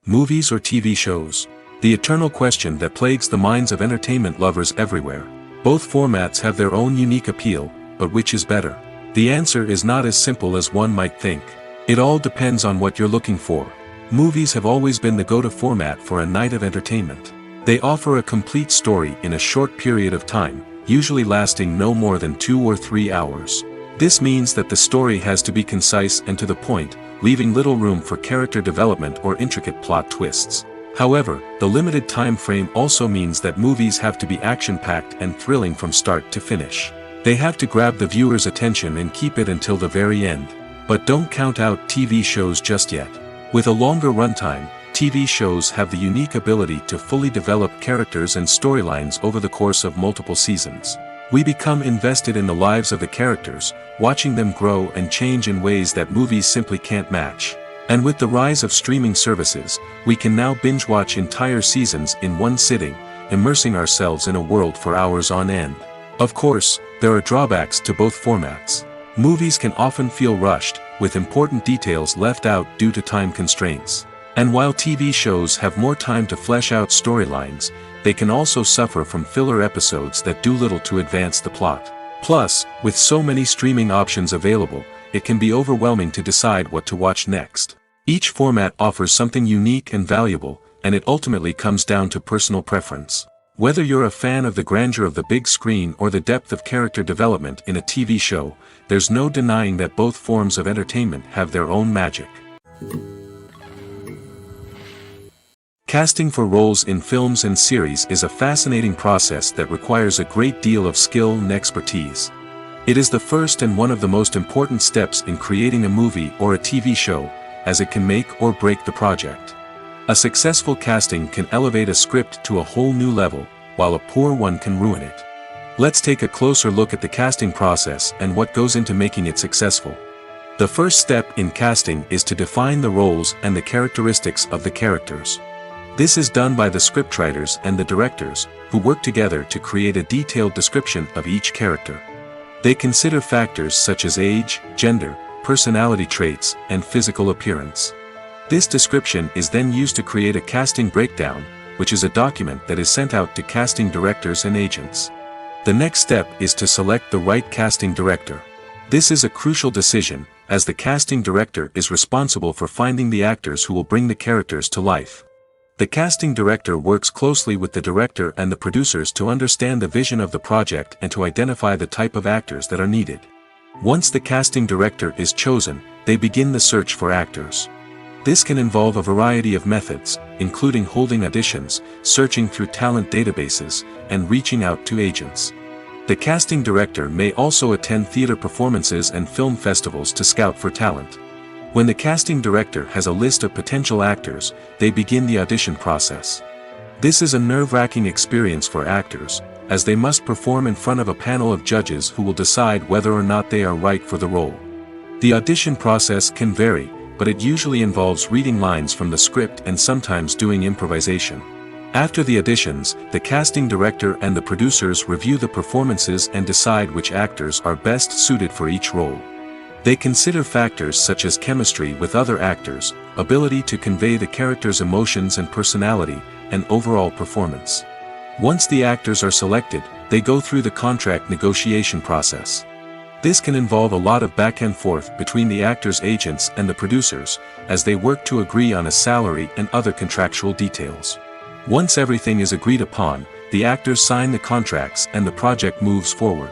Movies or TV shows? The eternal question that plagues the minds of entertainment lovers everywhere. Both formats have their own unique appeal, but which is better? The answer is not as simple as one might think. It all depends on what you're looking for. Movies have always been the go-to format for a night of entertainment. They offer a complete story in a short period of time, usually lasting no more than 2 or 3 hours. This means that the story has to be concise and to the point, leaving little room for character development or intricate plot twists. However, the limited time frame also means that movies have to be action-packed and thrilling from start to finish. They have to grab the viewer's attention and keep it until the very end. But don't count out TV shows just yet. With a longer runtime, TV shows have the unique ability to fully develop characters and storylines over the course of multiple seasons. We become invested in the lives of the characters, watching them grow and change in ways that movies simply can't match. And with the rise of streaming services, we can now binge-watch entire seasons in one sitting, immersing ourselves in a world for hours on end. Of course, there are drawbacks to both formats. Movies can often feel rushed, with important details left out due to time constraints. And while TV shows have more time to flesh out storylines, they can also suffer from filler episodes that do little to advance the plot. Plus, with so many streaming options available, it can be overwhelming to decide what to watch next. Each format offers something unique and valuable, and it ultimately comes down to personal preference. Whether you're a fan of the grandeur of the big screen or the depth of character development in a TV show, there's no denying that both forms of entertainment have their own magic. Casting for roles in films and series is a fascinating process that requires a great deal of skill and expertise. It is the first and one of the most important steps in creating a movie or a TV show, as it can make or break the project. A successful casting can elevate a script to a whole new level, while a poor one can ruin it. Let's take a closer look at the casting process and what goes into making it successful. The first step in casting is to define the roles and the characteristics of the characters. This is done by the scriptwriters and the directors, who work together to create a detailed description of each character. They consider factors such as age, gender, personality traits, and physical appearance. This description is then used to create a casting breakdown, which is a document that is sent out to casting directors and agents. The next step is to select the right casting director. This is a crucial decision, as the casting director is responsible for finding the actors who will bring the characters to life. The casting director works closely with the director and the producers to understand the vision of the project and to identify the type of actors that are needed. Once the casting director is chosen, they begin the search for actors. This can involve a variety of methods, including holding auditions, searching through talent databases, and reaching out to agents. The casting director may also attend theater performances and film festivals to scout for talent. When the casting director has a list of potential actors, they begin the audition process. This is a nerve-wracking experience for actors, as they must perform in front of a panel of judges who will decide whether or not they are right for the role. The audition process can vary, but it usually involves reading lines from the script and sometimes doing improvisation. After the auditions, the casting director and the producers review the performances and decide which actors are best suited for each role. They consider factors such as chemistry with other actors, ability to convey the character's emotions and personality, and overall performance. Once the actors are selected, they go through the contract negotiation process. This can involve a lot of back and forth between the actors' agents and the producers, as they work to agree on a salary and other contractual details. Once everything is agreed upon, the actors sign the contracts and the project moves forward.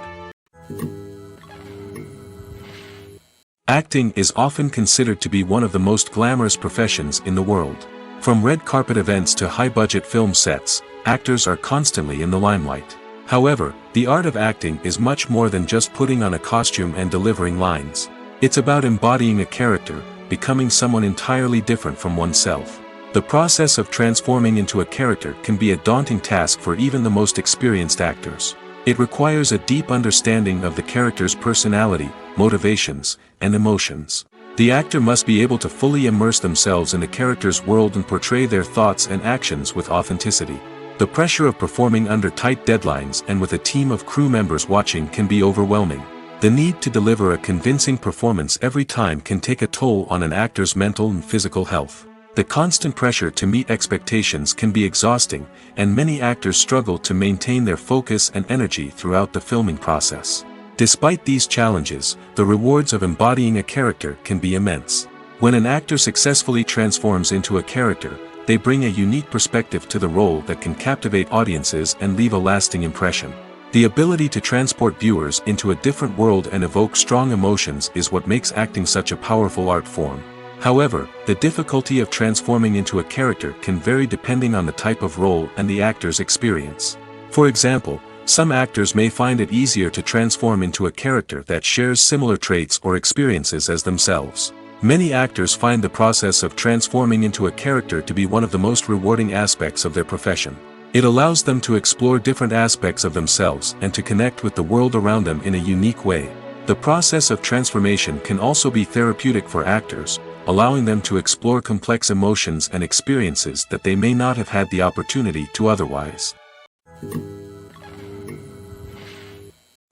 Acting is often considered to be one of the most glamorous professions in the world. From red carpet events to high-budget film sets, actors are constantly in the limelight. However, the art of acting is much more than just putting on a costume and delivering lines. It's about embodying a character, becoming someone entirely different from oneself. The process of transforming into a character can be a daunting task for even the most experienced actors. It requires a deep understanding of the character's personality, motivations, and emotions. The actor must be able to fully immerse themselves in the character's world and portray their thoughts and actions with authenticity. The pressure of performing under tight deadlines and with a team of crew members watching can be overwhelming. The need to deliver a convincing performance every time can take a toll on an actor's mental and physical health. The constant pressure to meet expectations can be exhausting, and many actors struggle to maintain their focus and energy throughout the filming process. Despite these challenges, the rewards of embodying a character can be immense. When an actor successfully transforms into a character, they bring a unique perspective to the role that can captivate audiences and leave a lasting impression. The ability to transport viewers into a different world and evoke strong emotions is what makes acting such a powerful art form. However, the difficulty of transforming into a character can vary depending on the type of role and the actor's experience. For example, some actors may find it easier to transform into a character that shares similar traits or experiences as themselves. Many actors find the process of transforming into a character to be one of the most rewarding aspects of their profession. It allows them to explore different aspects of themselves and to connect with the world around them in a unique way. The process of transformation can also be therapeutic for actors, allowing them to explore complex emotions and experiences that they may not have had the opportunity to otherwise.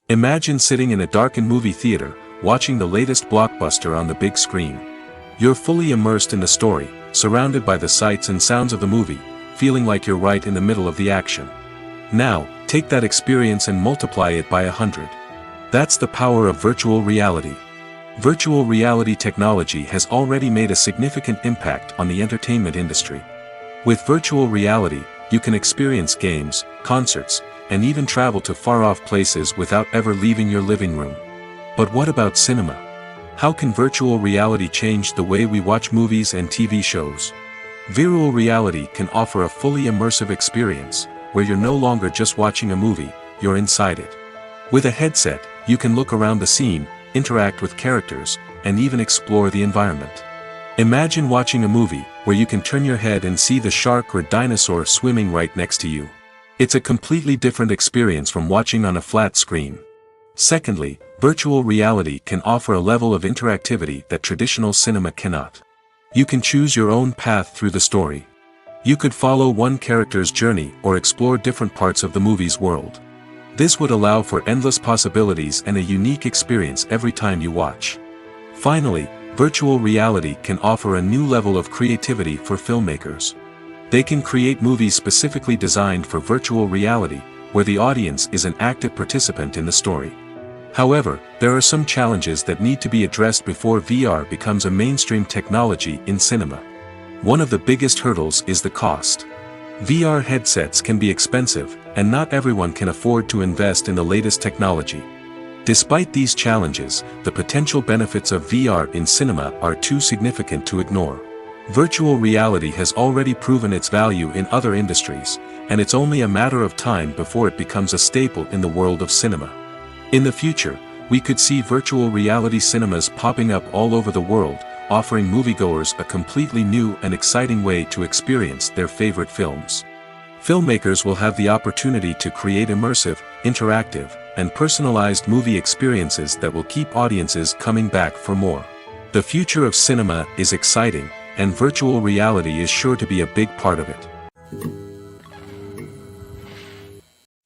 Imagine sitting in a darkened movie theater, watching the latest blockbuster on the big screen. You're fully immersed in the story, surrounded by the sights and sounds of the movie, feeling like you're right in the middle of the action. Now, take that experience and multiply it by 100. That's the power of virtual reality. Virtual reality technology has already made a significant impact on the entertainment industry. With virtual reality, you can experience games, concerts, and even travel to far-off places without ever leaving your living room. But what about cinema? How can virtual reality change the way we watch movies and TV shows? Virtual reality can offer a fully immersive experience, where you're no longer just watching a movie, you're inside it. With a headset, you can look around the scene, interact with characters, and even explore the environment. Imagine watching a movie, where you can turn your head and see the shark or dinosaur swimming right next to you. It's a completely different experience from watching on a flat screen. Secondly, virtual reality can offer a level of interactivity that traditional cinema cannot. You can choose your own path through the story. You could follow one character's journey or explore different parts of the movie's world. This would allow for endless possibilities and a unique experience every time you watch. Finally, virtual reality can offer a new level of creativity for filmmakers. They can create movies specifically designed for virtual reality, where the audience is an active participant in the story. However, there are some challenges that need to be addressed before VR becomes a mainstream technology in cinema. One of the biggest hurdles is the cost. VR headsets can be expensive, and not everyone can afford to invest in the latest technology. Despite these challenges, the potential benefits of VR in cinema are too significant to ignore. Virtual reality has already proven its value in other industries, and it's only a matter of time before it becomes a staple in the world of cinema. In the future, we could see virtual reality cinemas popping up all over the world, offering moviegoers a completely new and exciting way to experience their favorite films. Filmmakers will have the opportunity to create immersive, interactive, and personalized movie experiences that will keep audiences coming back for more. The future of cinema is exciting, and virtual reality is sure to be a big part of it.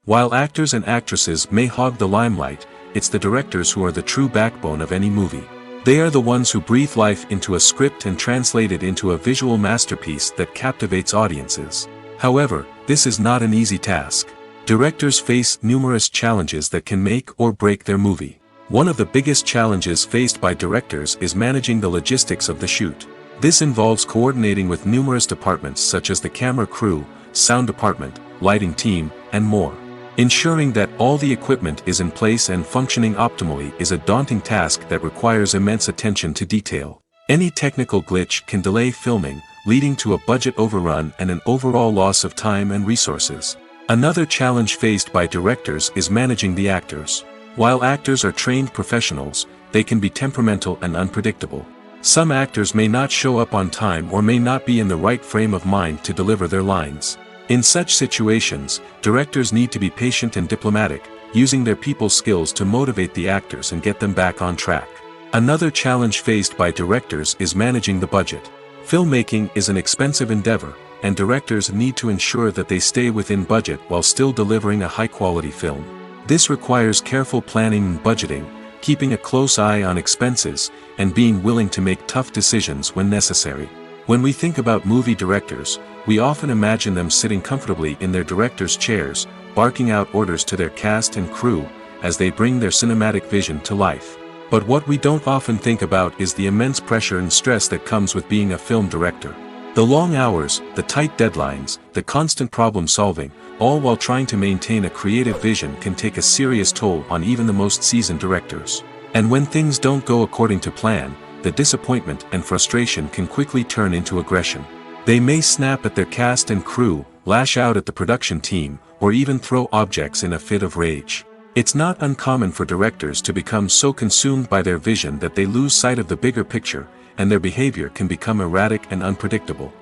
While actors and actresses may hog the limelight, it's the directors who are the true backbone of any movie. They are the ones who breathe life into a script and translate it into a visual masterpiece that captivates audiences. However, this is not an easy task. Directors face numerous challenges that can make or break their movie. One of the biggest challenges faced by directors is managing the logistics of the shoot. This involves coordinating with numerous departments such as the camera crew, sound department, lighting team, and more. Ensuring that all the equipment is in place and functioning optimally is a daunting task that requires immense attention to detail. Any technical glitch can delay filming, leading to a budget overrun and an overall loss of time and resources. Another challenge faced by directors is managing the actors. While actors are trained professionals, they can be temperamental and unpredictable. Some actors may not show up on time or may not be in the right frame of mind to deliver their lines. In such situations, directors need to be patient and diplomatic, using their people skills to motivate the actors and get them back on track. Another challenge faced by directors is managing the budget. Filmmaking is an expensive endeavor, and directors need to ensure that they stay within budget while still delivering a high-quality film. This requires careful planning and budgeting, keeping a close eye on expenses, and being willing to make tough decisions when necessary. When we think about movie directors, we often imagine them sitting comfortably in their director's chairs, barking out orders to their cast and crew, as they bring their cinematic vision to life. But what we don't often think about is the immense pressure and stress that comes with being a film director. The long hours, the tight deadlines, the constant problem-solving, all while trying to maintain a creative vision can take a serious toll on even the most seasoned directors. And when things don't go according to plan, the disappointment and frustration can quickly turn into aggression. They may snap at their cast and crew, lash out at the production team, or even throw objects in a fit of rage. It's not uncommon for directors to become so consumed by their vision that they lose sight of the bigger picture, and their behavior can become erratic and unpredictable.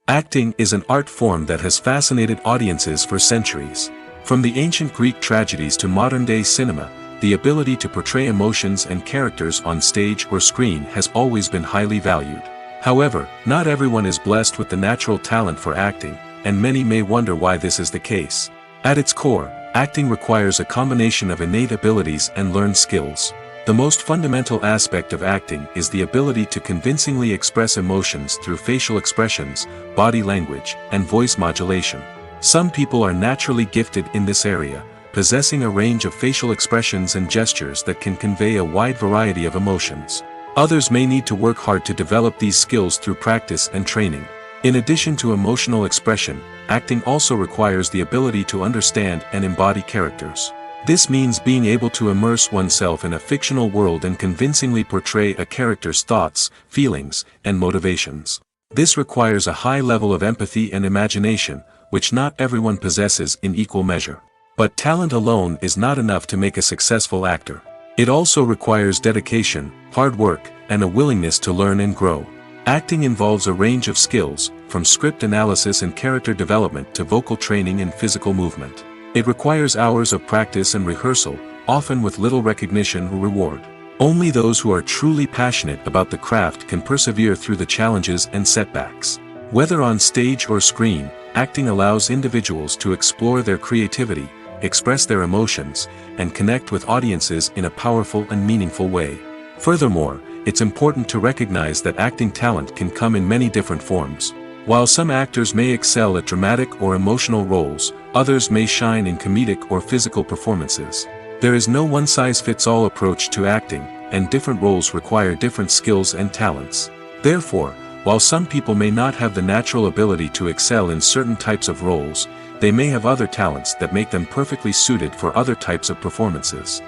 Acting is an art form that has fascinated audiences for centuries. From the ancient Greek tragedies to modern-day cinema, the ability to portray emotions and characters on stage or screen has always been highly valued. However, not everyone is blessed with the natural talent for acting, and many may wonder why this is the case. At its core, acting requires a combination of innate abilities and learned skills. The most fundamental aspect of acting is the ability to convincingly express emotions through facial expressions, body language, and voice modulation. Some people are naturally gifted in this area, possessing a range of facial expressions and gestures that can convey a wide variety of emotions. Others may need to work hard to develop these skills through practice and training. In addition to emotional expression, acting also requires the ability to understand and embody characters. This means being able to immerse oneself in a fictional world and convincingly portray a character's thoughts, feelings, and motivations. This requires a high level of empathy and imagination, which not everyone possesses in equal measure. But talent alone is not enough to make a successful actor. It also requires dedication, hard work, and a willingness to learn and grow. Acting involves a range of skills, from script analysis and character development to vocal training and physical movement. It requires hours of practice and rehearsal, often with little recognition or reward. Only those who are truly passionate about the craft can persevere through the challenges and setbacks. Whether on stage or screen, acting allows individuals to explore their creativity, express their emotions, and connect with audiences in a powerful and meaningful way. Furthermore, it's important to recognize that acting talent can come in many different forms. While some actors may excel at dramatic or emotional roles, others may shine in comedic or physical performances. There is no one-size-fits-all approach to acting, and different roles require different skills and talents. Therefore, while some people may not have the natural ability to excel in certain types of roles, they may have other talents that make them perfectly suited for other types of performances.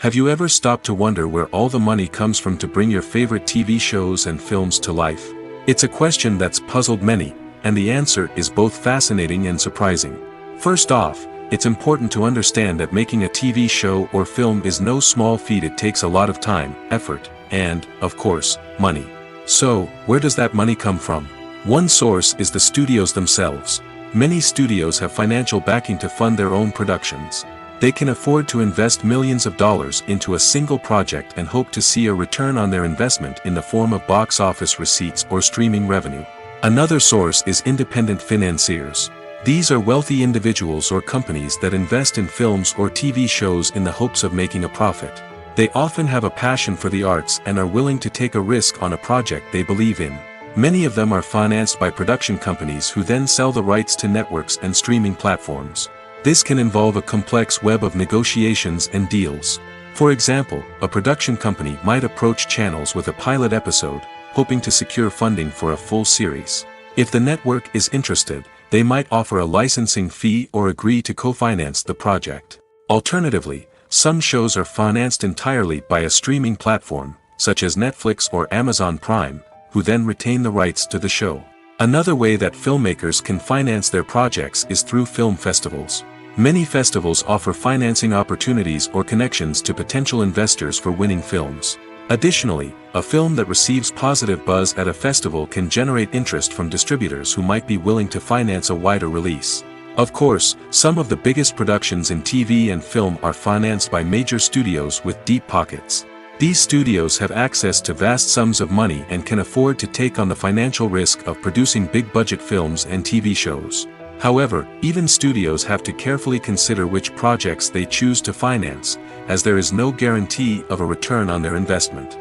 Have you ever stopped to wonder where all the money comes from to bring your favorite TV shows and films to life? It's a question that's puzzled many, and the answer is both fascinating and surprising. First off, it's important to understand that making a TV show or film is no small feat. It takes a lot of time, effort, and, of course, money. So, where does that money come from? One source is the studios themselves. Many studios have financial backing to fund their own productions. They can afford to invest millions of dollars into a single project and hope to see a return on their investment in the form of box office receipts or streaming revenue. Another source is independent financiers. These are wealthy individuals or companies that invest in films or TV shows in the hopes of making a profit. They often have a passion for the arts and are willing to take a risk on a project they believe in. Many of them are financed by production companies who then sell the rights to networks and streaming platforms. This can involve a complex web of negotiations and deals. For example, a production company might approach channels with a pilot episode, hoping to secure funding for a full series. If the network is interested, they might offer a licensing fee or agree to co-finance the project. Alternatively, some shows are financed entirely by a streaming platform, such as Netflix or Amazon Prime, who then retain the rights to the show. Another way that filmmakers can finance their projects is through film festivals. Many festivals offer financing opportunities or connections to potential investors for winning films. Additionally, a film that receives positive buzz at a festival can generate interest from distributors who might be willing to finance a wider release. Of course, some of the biggest productions in TV and film are financed by major studios with deep pockets. These studios have access to vast sums of money and can afford to take on the financial risk of producing big-budget films and TV shows. However, even studios have to carefully consider which projects they choose to finance, as there is no guarantee of a return on their investment.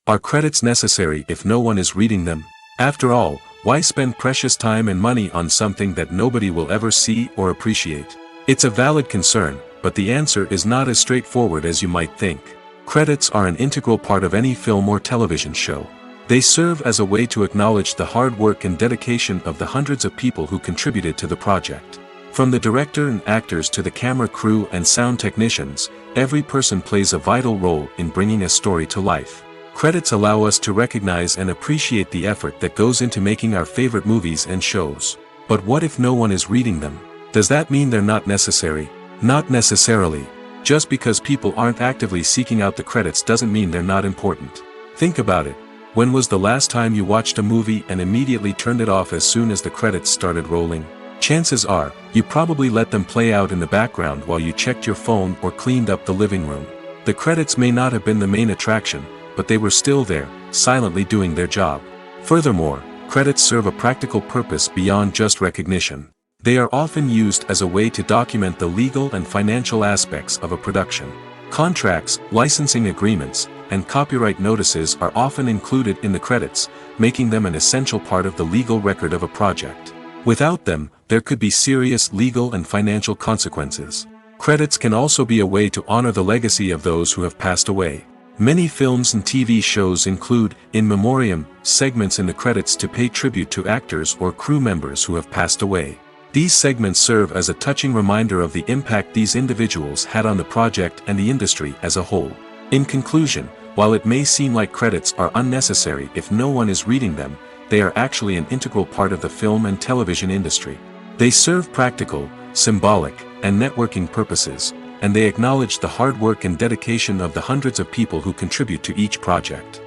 Are credits necessary if no one is reading them? After all, why spend precious time and money on something that nobody will ever see or appreciate? It's a valid concern, but the answer is not as straightforward as you might think. Credits are an integral part of any film or television show. They serve as a way to acknowledge the hard work and dedication of the hundreds of people who contributed to the project. From the director and actors to the camera crew and sound technicians, every person plays a vital role in bringing a story to life. Credits allow us to recognize and appreciate the effort that goes into making our favorite movies and shows. But what if no one is reading them? Does that mean they're not necessary? Not necessarily. Just because people aren't actively seeking out the credits doesn't mean they're not important. Think about it. When was the last time you watched a movie and immediately turned it off as soon as the credits started rolling? Chances are, you probably let them play out in the background while you checked your phone or cleaned up the living room. The credits may not have been the main attraction, but they were still there, silently doing their job. Furthermore, credits serve a practical purpose beyond just recognition. They are often used as a way to document the legal and financial aspects of a production. Contracts, licensing agreements, and copyright notices are often included in the credits, making them an essential part of the legal record of a project. Without them, there could be serious legal and financial consequences. Credits can also be a way to honor the legacy of those who have passed away. Many films and TV shows include, in memoriam, segments in the credits to pay tribute to actors or crew members who have passed away. These segments serve as a touching reminder of the impact these individuals had on the project and the industry as a whole. In conclusion, while it may seem like credits are unnecessary if no one is reading them, they are actually an integral part of the film and television industry. They serve practical, symbolic, and networking purposes, and they acknowledge the hard work and dedication of the hundreds of people who contribute to each project.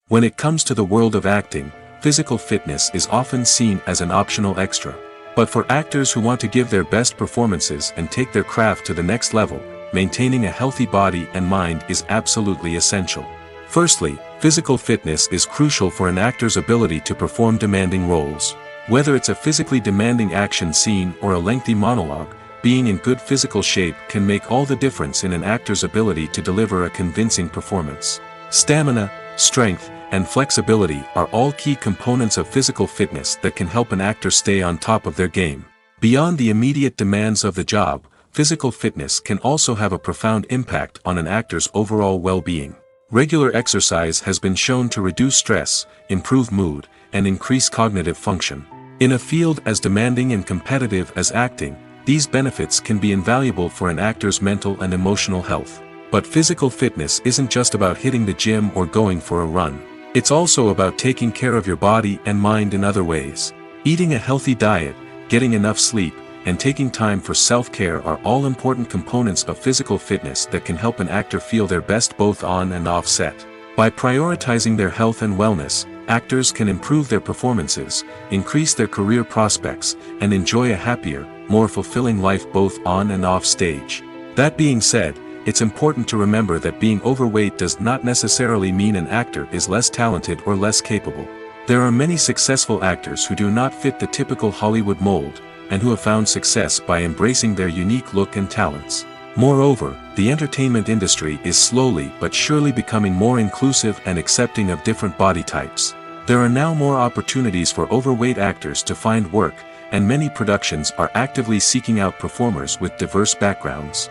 When it comes to the world of acting, physical fitness is often seen as an optional extra. But for actors who want to give their best performances and take their craft to the next level, maintaining a healthy body and mind is absolutely essential. Firstly, physical fitness is crucial for an actor's ability to perform demanding roles. Whether it's a physically demanding action scene or a lengthy monologue, being in good physical shape can make all the difference in an actor's ability to deliver a convincing performance. Stamina, strength, and flexibility are all key components of physical fitness that can help an actor stay on top of their game. Beyond the immediate demands of the job, physical fitness can also have a profound impact on an actor's overall well-being. Regular exercise has been shown to reduce stress, improve mood, and increase cognitive function. In a field as demanding and competitive as acting, these benefits can be invaluable for an actor's mental and emotional health. But physical fitness isn't just about hitting the gym or going for a run. It's also about taking care of your body and mind in other ways. Eating a healthy diet, getting enough sleep, and taking time for self-care are all important components of physical fitness that can help an actor feel their best both on and off set. By prioritizing their health and wellness, actors can improve their performances, increase their career prospects, and enjoy a happier, more fulfilling life both on and off stage. That being said, it's important to remember that being overweight does not necessarily mean an actor is less talented or less capable. There are many successful actors who do not fit the typical Hollywood mold, and who have found success by embracing their unique look and talents. Moreover, the entertainment industry is slowly but surely becoming more inclusive and accepting of different body types. There are now more opportunities for overweight actors to find work, and many productions are actively seeking out performers with diverse backgrounds.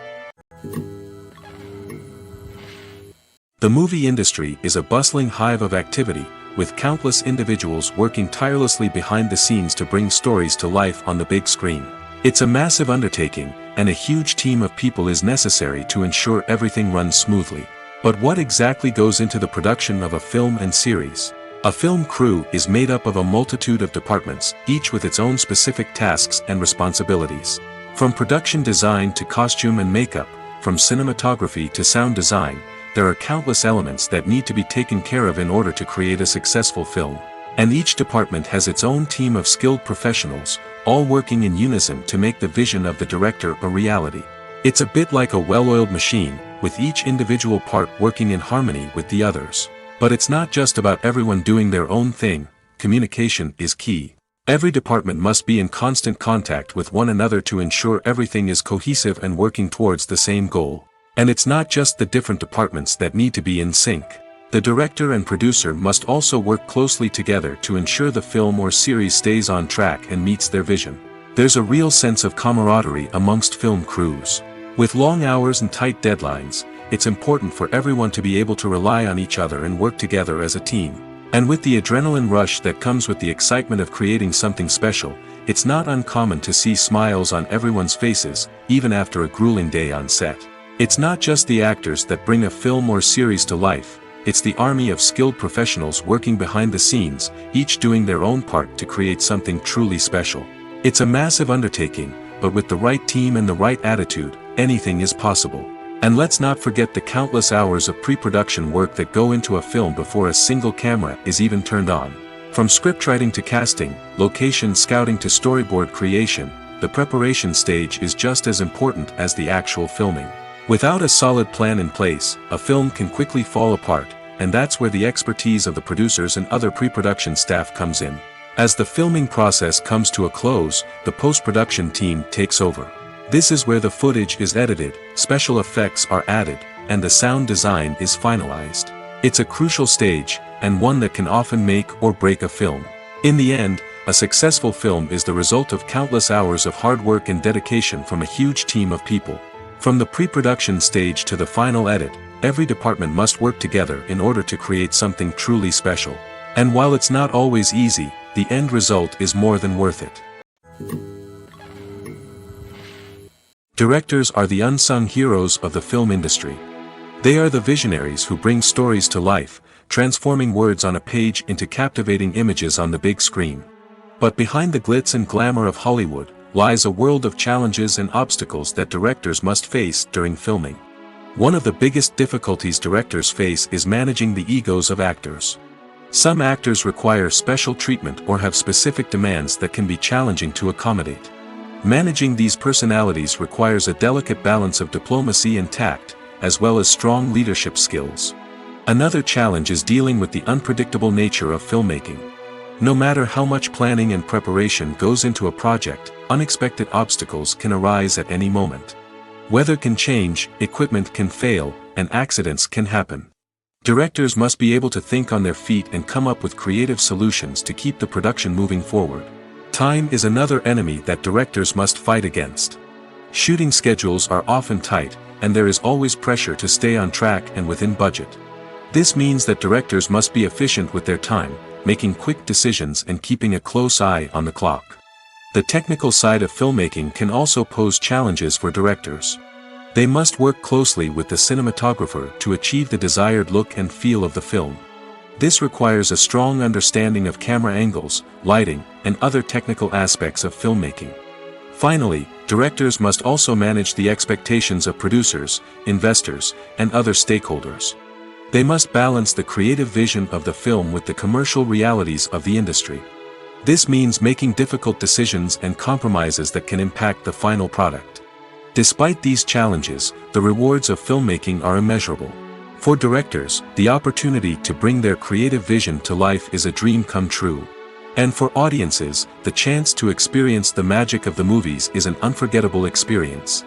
The movie industry is a bustling hive of activity, with countless individuals working tirelessly behind the scenes to bring stories to life on the big screen. It's a massive undertaking, and a huge team of people is necessary to ensure everything runs smoothly. But what exactly goes into the production of a film and series? A film crew is made up of a multitude of departments, each with its own specific tasks and responsibilities. From production design to costume and makeup, from cinematography to sound design, there are countless elements that need to be taken care of in order to create a successful film. And each department has its own team of skilled professionals, all working in unison to make the vision of the director a reality. It's a bit like a well-oiled machine, with each individual part working in harmony with the others. But it's not just about everyone doing their own thing. Communication is key. Every department must be in constant contact with one another to ensure everything is cohesive and working towards the same goal. And it's not just the different departments that need to be in sync. The director and producer must also work closely together to ensure the film or series stays on track and meets their vision. There's a real sense of camaraderie amongst film crews. With long hours and tight deadlines, it's important for everyone to be able to rely on each other and work together as a team. And with the adrenaline rush that comes with the excitement of creating something special, it's not uncommon to see smiles on everyone's faces, even after a grueling day on set. It's not just the actors that bring a film or series to life. It's the army of skilled professionals working behind the scenes, each doing their own part to create something truly special. It's a massive undertaking, but with the right team and the right attitude, anything is possible. And let's not forget the countless hours of pre-production work that go into a film before a single camera is even turned on. From scriptwriting to casting, location scouting to storyboard creation, the preparation stage is just as important as the actual filming. Without a solid plan in place, a film can quickly fall apart, and that's where the expertise of the producers and other pre-production staff comes in. As the filming process comes to a close, the post-production team takes over. This is where the footage is edited, special effects are added, and the sound design is finalized. It's a crucial stage, and one that can often make or break a film. In the end, a successful film is the result of countless hours of hard work and dedication from a huge team of people. From the pre-production stage to the final edit, every department must work together in order to create something truly special. And while it's not always easy, the end result is more than worth it. Directors are the unsung heroes of the film industry. They are the visionaries who bring stories to life, transforming words on a page into captivating images on the big screen. But behind the glitz and glamour of Hollywood, lies a world of challenges and obstacles that directors must face during filming. One of the biggest difficulties directors face is managing the egos of actors. Some actors require special treatment or have specific demands that can be challenging to accommodate. Managing these personalities requires a delicate balance of diplomacy and tact, as well as strong leadership skills. Another challenge is dealing with the unpredictable nature of filmmaking. No matter how much planning and preparation goes into a project, unexpected obstacles can arise at any moment. Weather can change, equipment can fail, and accidents can happen. Directors must be able to think on their feet and come up with creative solutions to keep the production moving forward. Time is another enemy that directors must fight against. Shooting schedules are often tight, and there is always pressure to stay on track and within budget. This means that directors must be efficient with their time, making quick decisions and keeping a close eye on the clock. The technical side of filmmaking can also pose challenges for directors. They must work closely with the cinematographer to achieve the desired look and feel of the film. This requires a strong understanding of camera angles, lighting, and other technical aspects of filmmaking. Finally, directors must also manage the expectations of producers, investors, and other stakeholders. They must balance the creative vision of the film with the commercial realities of the industry. This means making difficult decisions and compromises that can impact the final product. Despite these challenges, the rewards of filmmaking are immeasurable. For directors, the opportunity to bring their creative vision to life is a dream come true. And for audiences, the chance to experience the magic of the movies is an unforgettable experience.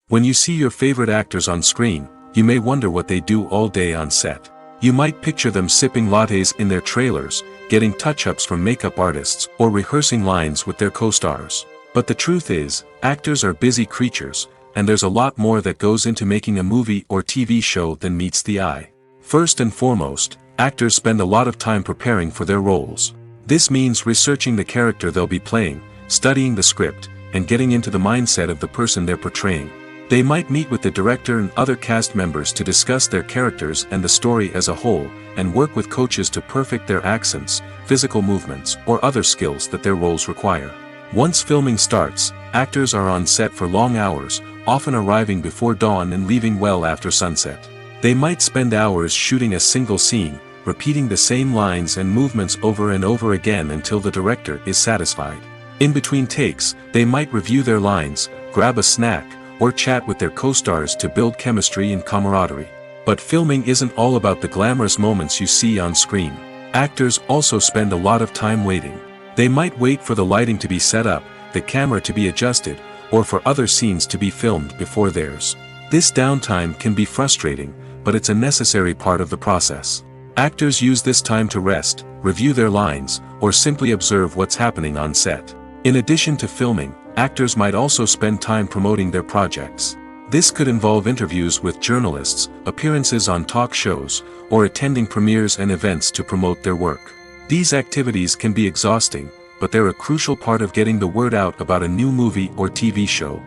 When you see your favorite actors on screen, you may wonder what they do all day on set. You might picture them sipping lattes in their trailers, getting touch-ups from makeup artists, or rehearsing lines with their co-stars. But the truth is, actors are busy creatures, and there's a lot more that goes into making a movie or TV show than meets the eye. First and foremost, actors spend a lot of time preparing for their roles. This means researching the character they'll be playing, studying the script, and getting into the mindset of the person they're portraying. They might meet with the director and other cast members to discuss their characters and the story as a whole, and work with coaches to perfect their accents, physical movements, or other skills that their roles require. Once filming starts, actors are on set for long hours, often arriving before dawn and leaving well after sunset. They might spend hours shooting a single scene, repeating the same lines and movements over and over again until the director is satisfied. In between takes, they might review their lines, grab a snack, or chat with their co-stars to build chemistry and camaraderie. But filming isn't all about the glamorous moments you see on screen. Actors also spend a lot of time waiting. They might wait for the lighting to be set up, the camera to be adjusted, or for other scenes to be filmed before theirs. This downtime can be frustrating, but it's a necessary part of the process. Actors use this time to rest, review their lines, or simply observe what's happening on set. In addition to filming, actors might also spend time promoting their projects. This could involve interviews with journalists, appearances on talk shows, or attending premieres and events to promote their work. These activities can be exhausting, but they're a crucial part of getting the word out about a new movie or TV show.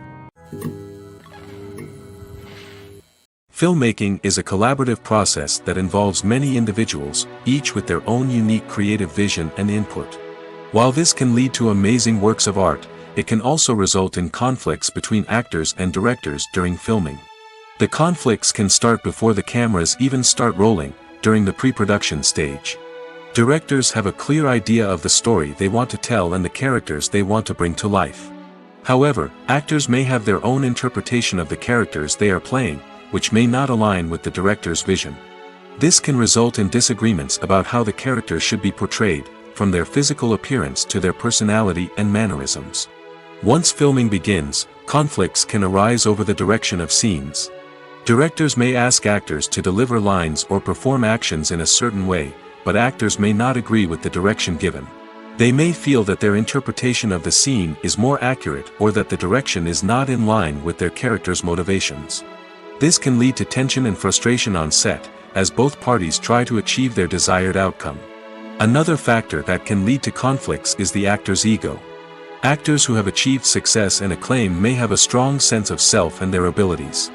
Filmmaking is a collaborative process that involves many individuals, each with their own unique creative vision and input. While this can lead to amazing works of art, it can also result in conflicts between actors and directors during filming. The conflicts can start before the cameras even start rolling, during the pre-production stage. Directors have a clear idea of the story they want to tell and the characters they want to bring to life. However, actors may have their own interpretation of the characters they are playing, which may not align with the director's vision. This can result in disagreements about how the characters should be portrayed, from their physical appearance to their personality and mannerisms. Once filming begins, conflicts can arise over the direction of scenes. Directors may ask actors to deliver lines or perform actions in a certain way, but actors may not agree with the direction given. They may feel that their interpretation of the scene is more accurate or that the direction is not in line with their character's motivations. This can lead to tension and frustration on set, as both parties try to achieve their desired outcome. Another factor that can lead to conflicts is the actor's ego. Actors who have achieved success and acclaim may have a strong sense of self and their abilities.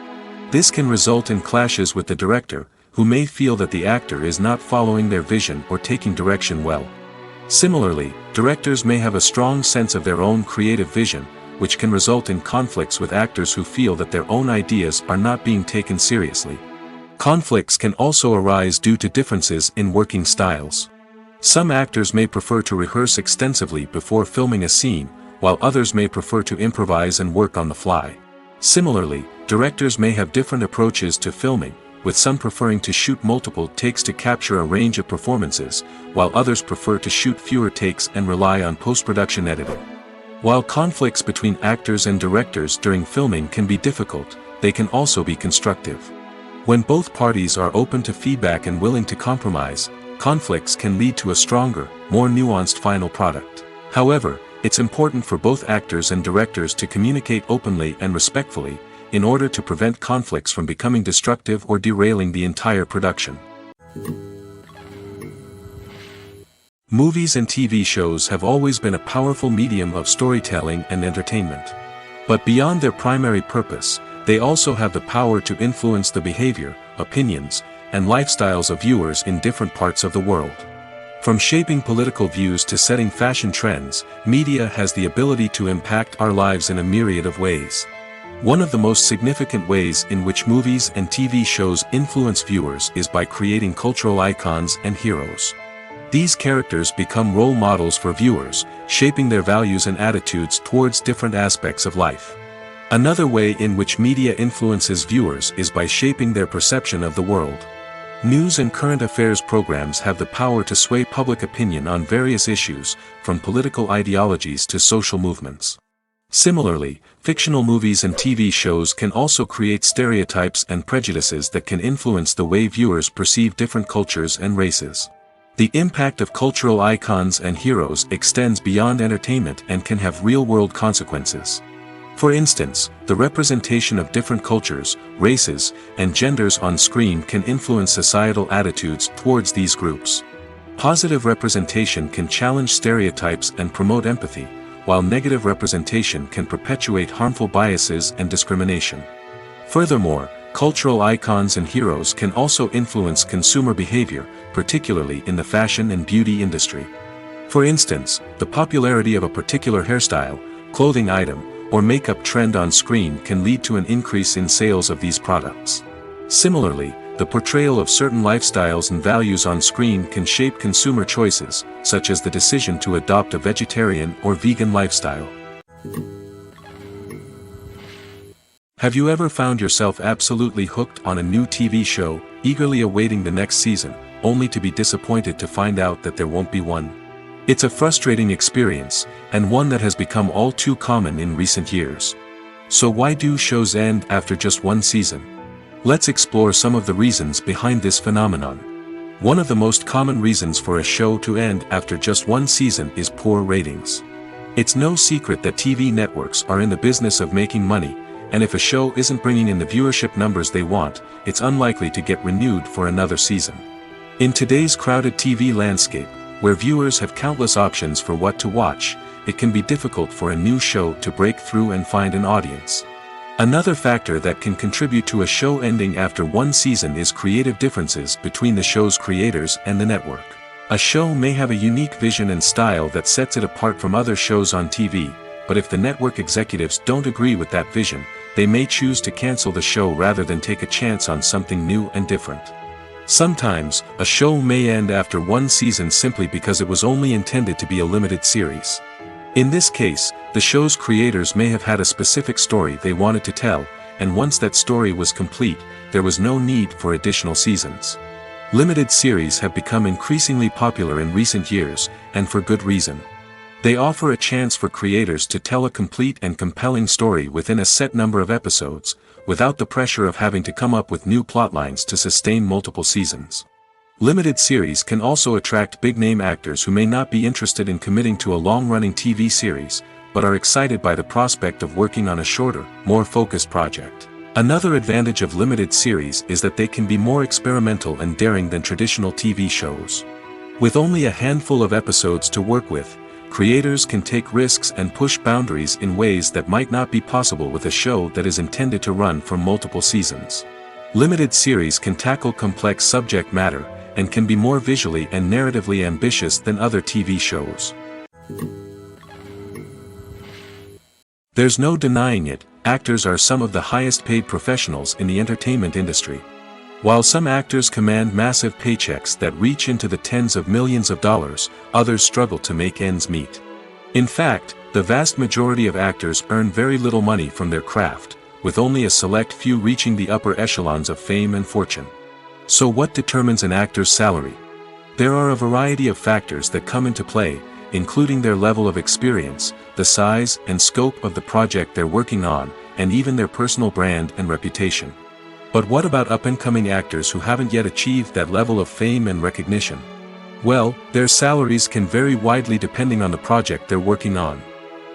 This can result in clashes with the director, who may feel that the actor is not following their vision or taking direction well. Similarly, directors may have a strong sense of their own creative vision, which can result in conflicts with actors who feel that their own ideas are not being taken seriously. Conflicts can also arise due to differences in working styles. Some actors may prefer to rehearse extensively before filming a scene, while others may prefer to improvise and work on the fly. Similarly, directors may have different approaches to filming, with some preferring to shoot multiple takes to capture a range of performances, while others prefer to shoot fewer takes and rely on post-production editing. While conflicts between actors and directors during filming can be difficult, they can also be constructive. When both parties are open to feedback and willing to compromise, conflicts can lead to a stronger, more nuanced final product. However, it's important for both actors and directors to communicate openly and respectfully, in order to prevent conflicts from becoming destructive or derailing the entire production. Movies and TV shows have always been a powerful medium of storytelling and entertainment. But beyond their primary purpose, they also have the power to influence the behavior, opinions, and lifestyles of viewers in different parts of the world. From shaping political views to setting fashion trends, media has the ability to impact our lives in a myriad of ways. One of the most significant ways in which movies and TV shows influence viewers is by creating cultural icons and heroes. These characters become role models for viewers, shaping their values and attitudes towards different aspects of life. Another way in which media influences viewers is by shaping their perception of the world. News and current affairs programs have the power to sway public opinion on various issues, from political ideologies to social movements. Similarly, fictional movies and TV shows can also create stereotypes and prejudices that can influence the way viewers perceive different cultures and races. The impact of cultural icons and heroes extends beyond entertainment and can have real-world consequences. For instance, the representation of different cultures, races, and genders on screen can influence societal attitudes towards these groups. Positive representation can challenge stereotypes and promote empathy, while negative representation can perpetuate harmful biases and discrimination. Furthermore, cultural icons and heroes can also influence consumer behavior, particularly in the fashion and beauty industry. For instance, the popularity of a particular hairstyle, clothing item, or makeup trend on screen can lead to an increase in sales of these products. Similarly, the portrayal of certain lifestyles and values on screen can shape consumer choices, such as the decision to adopt a vegetarian or vegan lifestyle. Have you ever found yourself absolutely hooked on a new TV show, eagerly awaiting the next season, only to be disappointed to find out that there won't be one? It's a frustrating experience, and one that has become all too common in recent years. So why do shows end after just one season? Let's explore some of the reasons behind this phenomenon. One of the most common reasons for a show to end after just one season is poor ratings. It's no secret that TV networks are in the business of making money, and if a show isn't bringing in the viewership numbers they want, it's unlikely to get renewed for another season. In today's crowded TV landscape, where viewers have countless options for what to watch, it can be difficult for a new show to break through and find an audience. Another factor that can contribute to a show ending after one season is creative differences between the show's creators and the network. A show may have a unique vision and style that sets it apart from other shows on TV, but if the network executives don't agree with that vision, they may choose to cancel the show rather than take a chance on something new and different. Sometimes, a show may end after one season simply because it was only intended to be a limited series. In this case, the show's creators may have had a specific story they wanted to tell, and once that story was complete, there was no need for additional seasons. Limited series have become increasingly popular in recent years, and for good reason. They offer a chance for creators to tell a complete and compelling story within a set number of episodes, without the pressure of having to come up with new plotlines to sustain multiple seasons. Limited series can also attract big-name actors who may not be interested in committing to a long-running TV series, but are excited by the prospect of working on a shorter, more focused project. Another advantage of limited series is that they can be more experimental and daring than traditional TV shows. With only a handful of episodes to work with, creators can take risks and push boundaries in ways that might not be possible with a show that is intended to run for multiple seasons. Limited series can tackle complex subject matter, and can be more visually and narratively ambitious than other TV shows. There's no denying it, actors are some of the highest paid professionals in the entertainment industry. While some actors command massive paychecks that reach into the tens of millions of dollars, others struggle to make ends meet. In fact, the vast majority of actors earn very little money from their craft, with only a select few reaching the upper echelons of fame and fortune. So what determines an actor's salary? There are a variety of factors that come into play, including their level of experience, the size and scope of the project they're working on, and even their personal brand and reputation. But what about up-and-coming actors who haven't yet achieved that level of fame and recognition? Well, their salaries can vary widely depending on the project they're working on.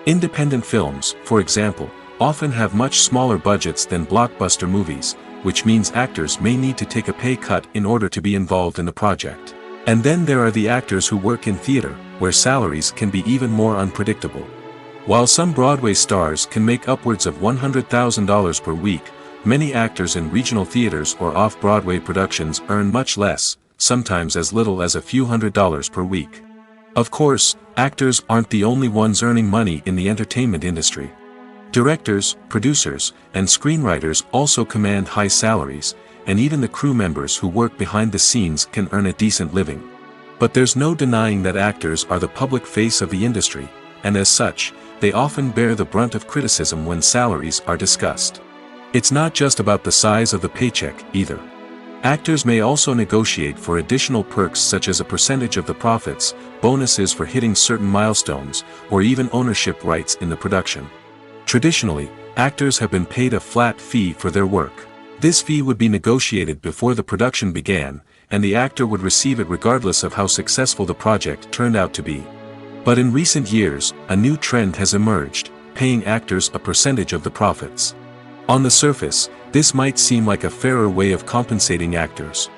Independent films, for example, often have much smaller budgets than blockbuster movies, which means actors may need to take a pay cut in order to be involved in the project. And then there are the actors who work in theater, where salaries can be even more unpredictable. While some Broadway stars can make upwards of $100,000 per week, many actors in regional theaters or off-Broadway productions earn much less, sometimes as little as a few $100s per week. Of course, actors aren't the only ones earning money in the entertainment industry. Directors, producers, and screenwriters also command high salaries, and even the crew members who work behind the scenes can earn a decent living. But there's no denying that actors are the public face of the industry, and as such, they often bear the brunt of criticism when salaries are discussed. It's not just about the size of the paycheck, either. Actors may also negotiate for additional perks such as a percentage of the profits, bonuses for hitting certain milestones, or even ownership rights in the production. Traditionally, actors have been paid a flat fee for their work. This fee would be negotiated before the production began, and the actor would receive it regardless of how successful the project turned out to be. But in recent years, a new trend has emerged, paying actors a percentage of the profits. On the surface, this might seem like a fairer way of compensating actors.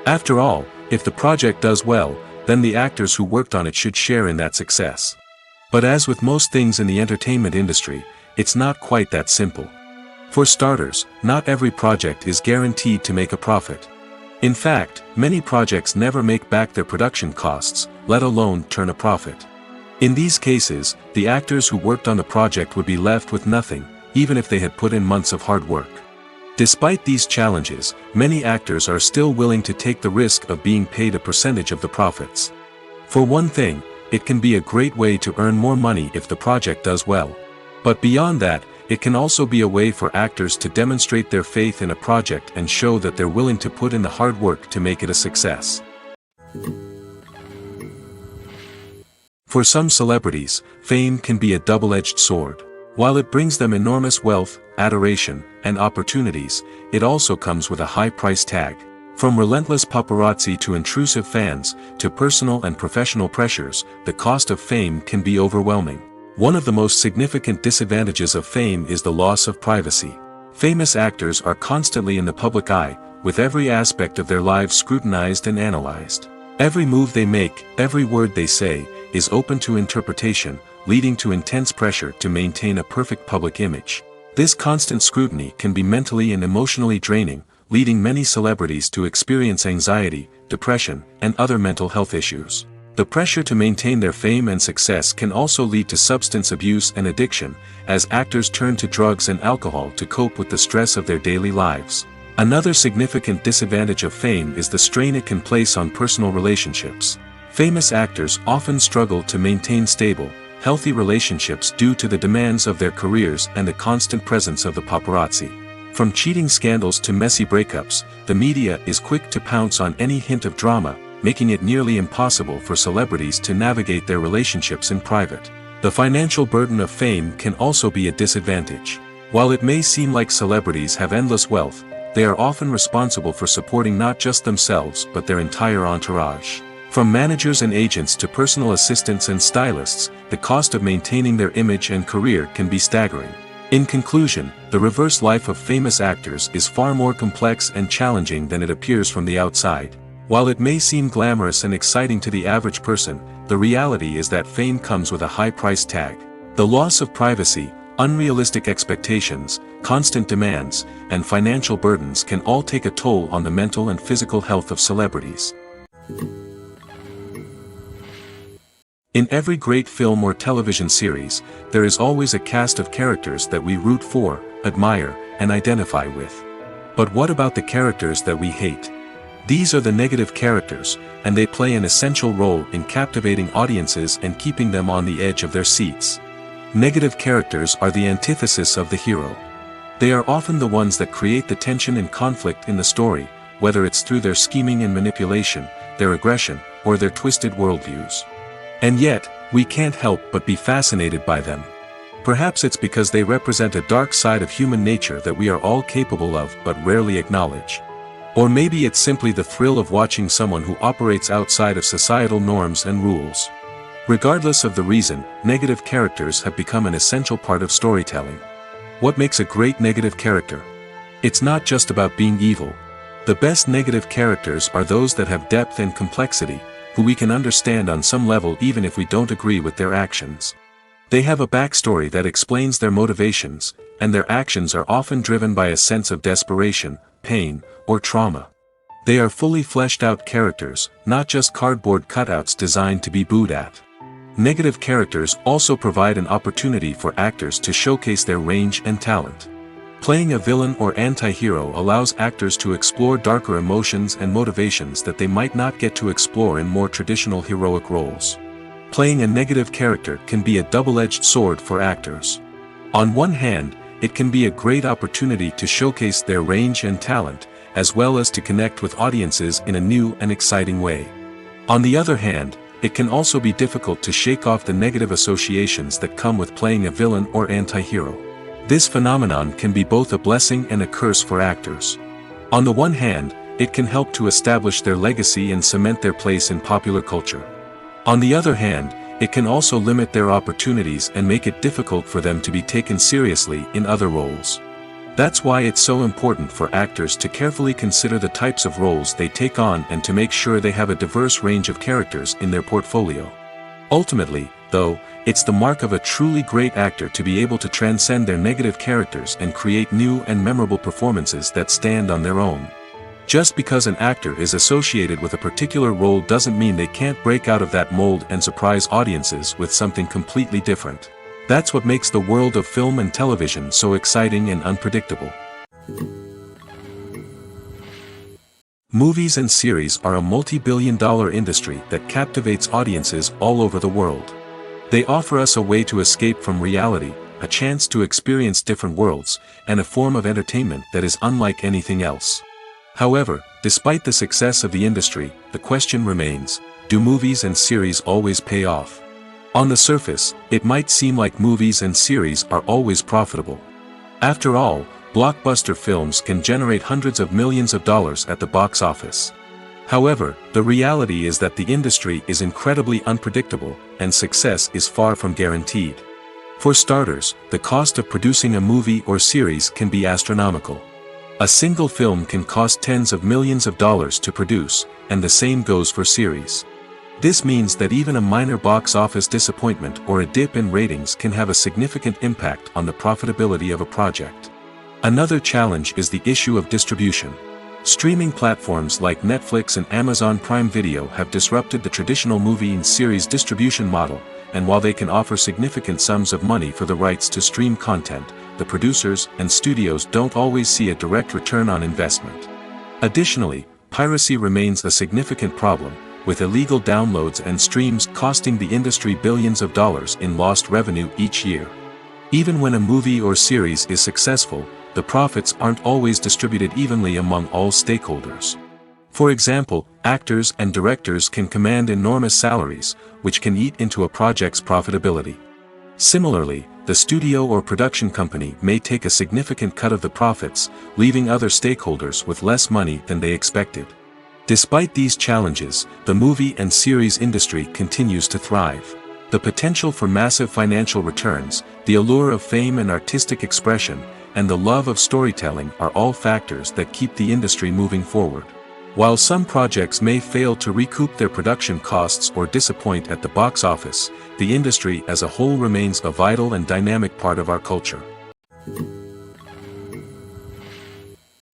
After all, if the project does well, then the actors who worked on it should share in that success. But as with most things in the entertainment industry, it's not quite that simple. For starters, not every project is guaranteed to make a profit. In fact, many projects never make back their production costs, let alone turn a profit. In these cases, the actors who worked on the project would be left with nothing, even if they had put in months of hard work. Despite these challenges, many actors are still willing to take the risk of being paid a percentage of the profits. For one thing, it can be a great way to earn more money if the project does well. But beyond that, it can also be a way for actors to demonstrate their faith in a project and show that they're willing to put in the hard work to make it a success. For some celebrities, fame can be a double-edged sword. While it brings them enormous wealth, adoration, and opportunities, it also comes with a high price tag. From relentless paparazzi to intrusive fans, to personal and professional pressures, the cost of fame can be overwhelming. One of the most significant disadvantages of fame is the loss of privacy. Famous actors are constantly in the public eye, with every aspect of their lives scrutinized and analyzed. Every move they make, every word they say, is open to interpretation, leading to intense pressure to maintain a perfect public image. This constant scrutiny can be mentally and emotionally draining, leading many celebrities to experience anxiety, depression, and other mental health issues. The pressure to maintain their fame and success can also lead to substance abuse and addiction, as actors turn to drugs and alcohol to cope with the stress of their daily lives. Another significant disadvantage of fame is the strain it can place on personal relationships. Famous actors often struggle to maintain stable, healthy relationships due to the demands of their careers and the constant presence of the paparazzi. From cheating scandals to messy breakups, the media is quick to pounce on any hint of drama, making it nearly impossible for celebrities to navigate their relationships in private. The financial burden of fame can also be a disadvantage. While it may seem like celebrities have endless wealth, they are often responsible for supporting not just themselves but their entire entourage. From managers and agents to personal assistants and stylists, the cost of maintaining their image and career can be staggering. In conclusion, the reverse life of famous actors is far more complex and challenging than it appears from the outside. While it may seem glamorous and exciting to the average person, the reality is that fame comes with a high price tag. The loss of privacy, unrealistic expectations, constant demands, and financial burdens can all take a toll on the mental and physical health of celebrities. In every great film or television series, there is always a cast of characters that we root for, admire, and identify with. But what about the characters that we hate? These are the negative characters, and they play an essential role in captivating audiences and keeping them on the edge of their seats. Negative characters are the antithesis of the hero. They are often the ones that create the tension and conflict in the story, whether it's through their scheming and manipulation, their aggression, or their twisted worldviews. And yet, we can't help but be fascinated by them. Perhaps it's because they represent a dark side of human nature that we are all capable of but rarely acknowledge. Or maybe it's simply the thrill of watching someone who operates outside of societal norms and rules. Regardless of the reason, negative characters have become an essential part of storytelling. What makes a great negative character? It's not just about being evil. The best negative characters are those that have depth and complexity, who we can understand on some level even if we don't agree with their actions. They have a backstory that explains their motivations, and their actions are often driven by a sense of desperation, pain, or trauma. They are fully fleshed out characters, not just cardboard cutouts designed to be booed at. Negative characters also provide an opportunity for actors to showcase their range and talent. Playing a villain or anti-hero allows actors to explore darker emotions and motivations that they might not get to explore in more traditional heroic roles. Playing a negative character can be a double-edged sword for actors. On one hand, it can be a great opportunity to showcase their range and talent, as well as to connect with audiences in a new and exciting way. On the other hand, it can also be difficult to shake off the negative associations that come with playing a villain or anti-hero. This phenomenon can be both a blessing and a curse for actors. On the one hand, it can help to establish their legacy and cement their place in popular culture. On the other hand, it can also limit their opportunities and make it difficult for them to be taken seriously in other roles. That's why it's so important for actors to carefully consider the types of roles they take on and to make sure they have a diverse range of characters in their portfolio. Ultimately, though, it's the mark of a truly great actor to be able to transcend their negative characters and create new and memorable performances that stand on their own. Just because an actor is associated with a particular role doesn't mean they can't break out of that mold and surprise audiences with something completely different. That's what makes the world of film and television so exciting and unpredictable. Movies and series are a multi-billion-dollar industry that captivates audiences all over the world. They offer us a way to escape from reality, a chance to experience different worlds, and a form of entertainment that is unlike anything else. However, despite the success of the industry, the question remains, do movies and series always pay off? On the surface, it might seem like movies and series are always profitable. After all, blockbuster films can generate hundreds of millions of dollars at the box office. However, the reality is that the industry is incredibly unpredictable, and success is far from guaranteed. For starters, the cost of producing a movie or series can be astronomical. A single film can cost tens of millions of dollars to produce, and the same goes for series. This means that even a minor box office disappointment or a dip in ratings can have a significant impact on the profitability of a project. Another challenge is the issue of distribution. Streaming platforms like Netflix and Amazon Prime Video have disrupted the traditional movie and series distribution model, and while they can offer significant sums of money for the rights to stream content, the producers and studios don't always see a direct return on investment. Additionally, piracy remains a significant problem, with illegal downloads and streams costing the industry billions of dollars in lost revenue each year. Even when a movie or series is successful, the profits aren't always distributed evenly among all stakeholders. For example, actors and directors can command enormous salaries, which can eat into a project's profitability. Similarly, the studio or production company may take a significant cut of the profits, leaving other stakeholders with less money than they expected. Despite these challenges, the movie and series industry continues to thrive. The potential for massive financial returns, the allure of fame and artistic expression, and the love of storytelling are all factors that keep the industry moving forward. While some projects may fail to recoup their production costs or disappoint at the box office, the industry as a whole remains a vital and dynamic part of our culture.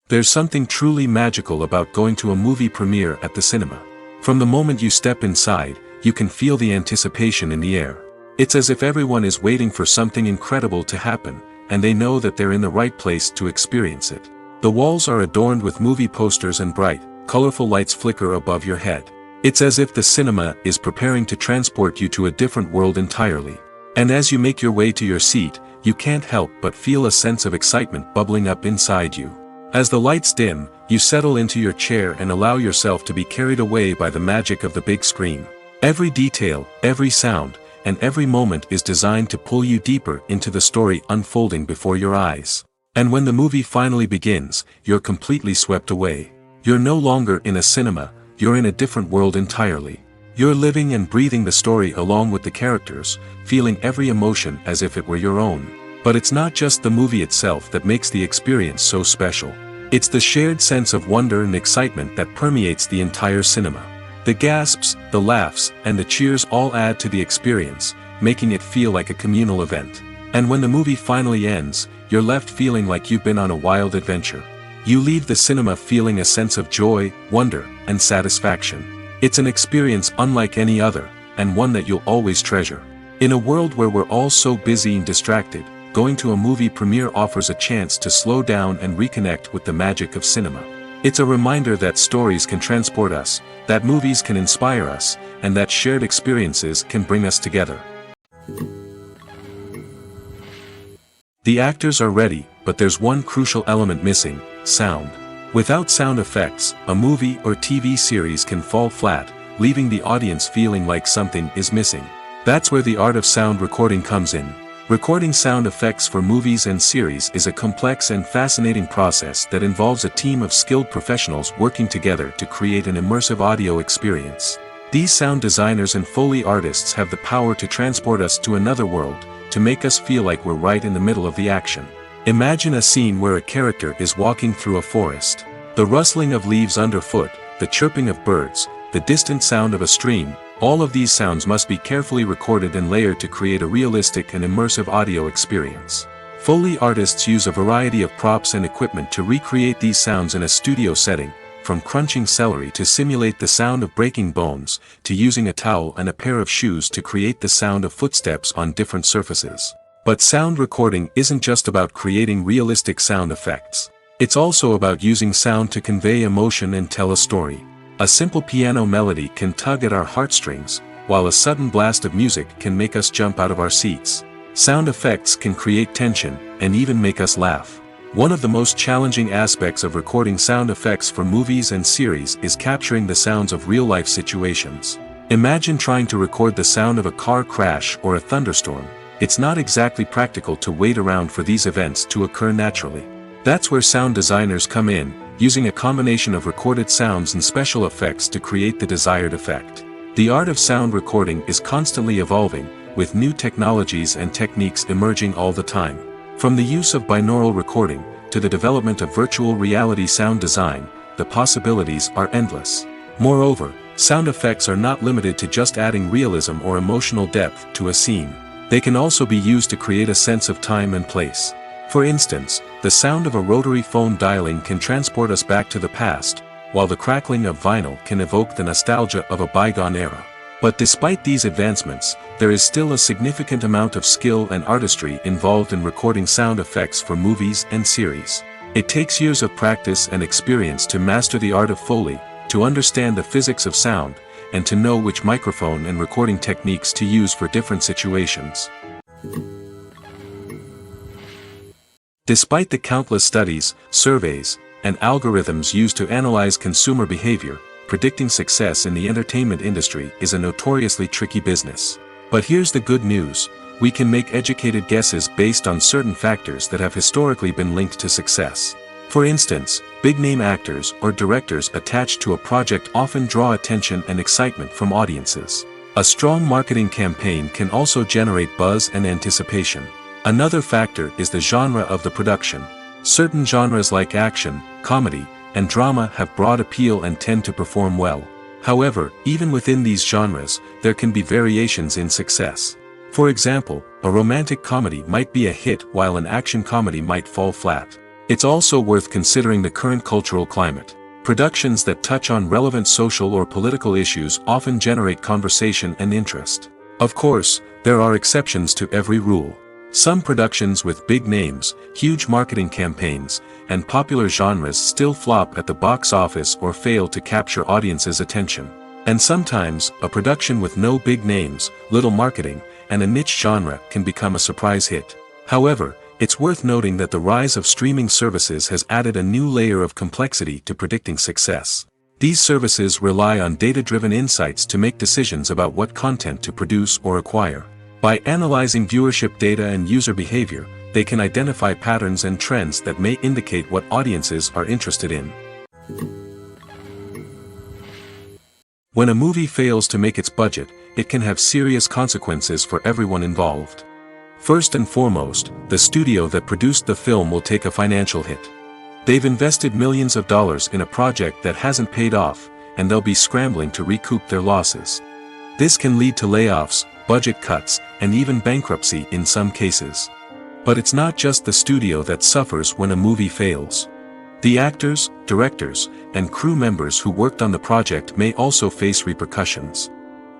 There's something truly magical about going to a movie premiere at the cinema. From the moment you step inside, you can feel the anticipation in the air. It's as if everyone is waiting for something incredible to happen, and they know that they're in the right place to experience it. The walls are adorned with movie posters and bright, colorful lights flicker above your head. It's as if the cinema is preparing to transport you to a different world entirely. And as you make your way to your seat, you can't help but feel a sense of excitement bubbling up inside you. As the lights dim, you settle into your chair and allow yourself to be carried away by the magic of the big screen. Every detail, every sound, and every moment is designed to pull you deeper into the story unfolding before your eyes. And when the movie finally begins, you're completely swept away. You're no longer in a cinema, you're in a different world entirely. You're living and breathing the story along with the characters, feeling every emotion as if it were your own. But it's not just the movie itself that makes the experience so special. It's the shared sense of wonder and excitement that permeates the entire cinema. The gasps, the laughs, and the cheers all add to the experience, making it feel like a communal event. And when the movie finally ends, you're left feeling like you've been on a wild adventure. You leave the cinema feeling a sense of joy, wonder, and satisfaction. It's an experience unlike any other, and one that you'll always treasure. In a world where we're all so busy and distracted, going to a movie premiere offers a chance to slow down and reconnect with the magic of cinema. It's a reminder that stories can transport us, that movies can inspire us, and that shared experiences can bring us together. The actors are ready, but there's one crucial element missing: sound. Without sound effects, a movie or TV series can fall flat, leaving the audience feeling like something is missing. That's where the art of sound recording comes in. Recording sound effects for movies and series is a complex and fascinating process that involves a team of skilled professionals working together to create an immersive audio experience. These sound designers and Foley artists have the power to transport us to another world, to make us feel like we're right in the middle of the action. Imagine a scene where a character is walking through a forest. The rustling of leaves underfoot, the chirping of birds, the distant sound of a stream, all of these sounds must be carefully recorded and layered to create a realistic and immersive audio experience. Foley artists use a variety of props and equipment to recreate these sounds in a studio setting, from crunching celery to simulate the sound of breaking bones, to using a towel and a pair of shoes to create the sound of footsteps on different surfaces. But sound recording isn't just about creating realistic sound effects. It's also about using sound to convey emotion and tell a story. A simple piano melody can tug at our heartstrings, while a sudden blast of music can make us jump out of our seats. Sound effects can create tension, and even make us laugh. One of the most challenging aspects of recording sound effects for movies and series is capturing the sounds of real-life situations. Imagine trying to record the sound of a car crash or a thunderstorm. It's not exactly practical to wait around for these events to occur naturally. That's where sound designers come in, using a combination of recorded sounds and special effects to create the desired effect. The art of sound recording is constantly evolving, with new technologies and techniques emerging all the time. From the use of binaural recording, to the development of virtual reality sound design, the possibilities are endless. Moreover, sound effects are not limited to just adding realism or emotional depth to a scene. They can also be used to create a sense of time and place. For instance, the sound of a rotary phone dialing can transport us back to the past, while the crackling of vinyl can evoke the nostalgia of a bygone era. But despite these advancements, there is still a significant amount of skill and artistry involved in recording sound effects for movies and series. It takes years of practice and experience to master the art of Foley, to understand the physics of sound, and to know which microphone and recording techniques to use for different situations. Despite the countless studies, surveys, and algorithms used to analyze consumer behavior, predicting success in the entertainment industry is a notoriously tricky business. But here's the good news: we can make educated guesses based on certain factors that have historically been linked to success. For instance, big-name actors or directors attached to a project often draw attention and excitement from audiences. A strong marketing campaign can also generate buzz and anticipation. Another factor is the genre of the production. Certain genres like action, comedy, and drama have broad appeal and tend to perform well. However, even within these genres, there can be variations in success. For example, a romantic comedy might be a hit while an action comedy might fall flat. It's also worth considering the current cultural climate. Productions that touch on relevant social or political issues often generate conversation and interest. Of course, there are exceptions to every rule. Some productions with big names, huge marketing campaigns, and popular genres still flop at the box office or fail to capture audiences' attention. And sometimes, a production with no big names, little marketing, and a niche genre can become a surprise hit. However, it's worth noting that the rise of streaming services has added a new layer of complexity to predicting success. These services rely on data-driven insights to make decisions about what content to produce or acquire. By analyzing viewership data and user behavior, they can identify patterns and trends that may indicate what audiences are interested in. When a movie fails to make its budget, it can have serious consequences for everyone involved. First and foremost, the studio that produced the film will take a financial hit. They've invested millions of dollars in a project that hasn't paid off, and they'll be scrambling to recoup their losses. This can lead to layoffs, budget cuts, and even bankruptcy in some cases. But it's not just the studio that suffers when a movie fails. The actors, directors, and crew members who worked on the project may also face repercussions.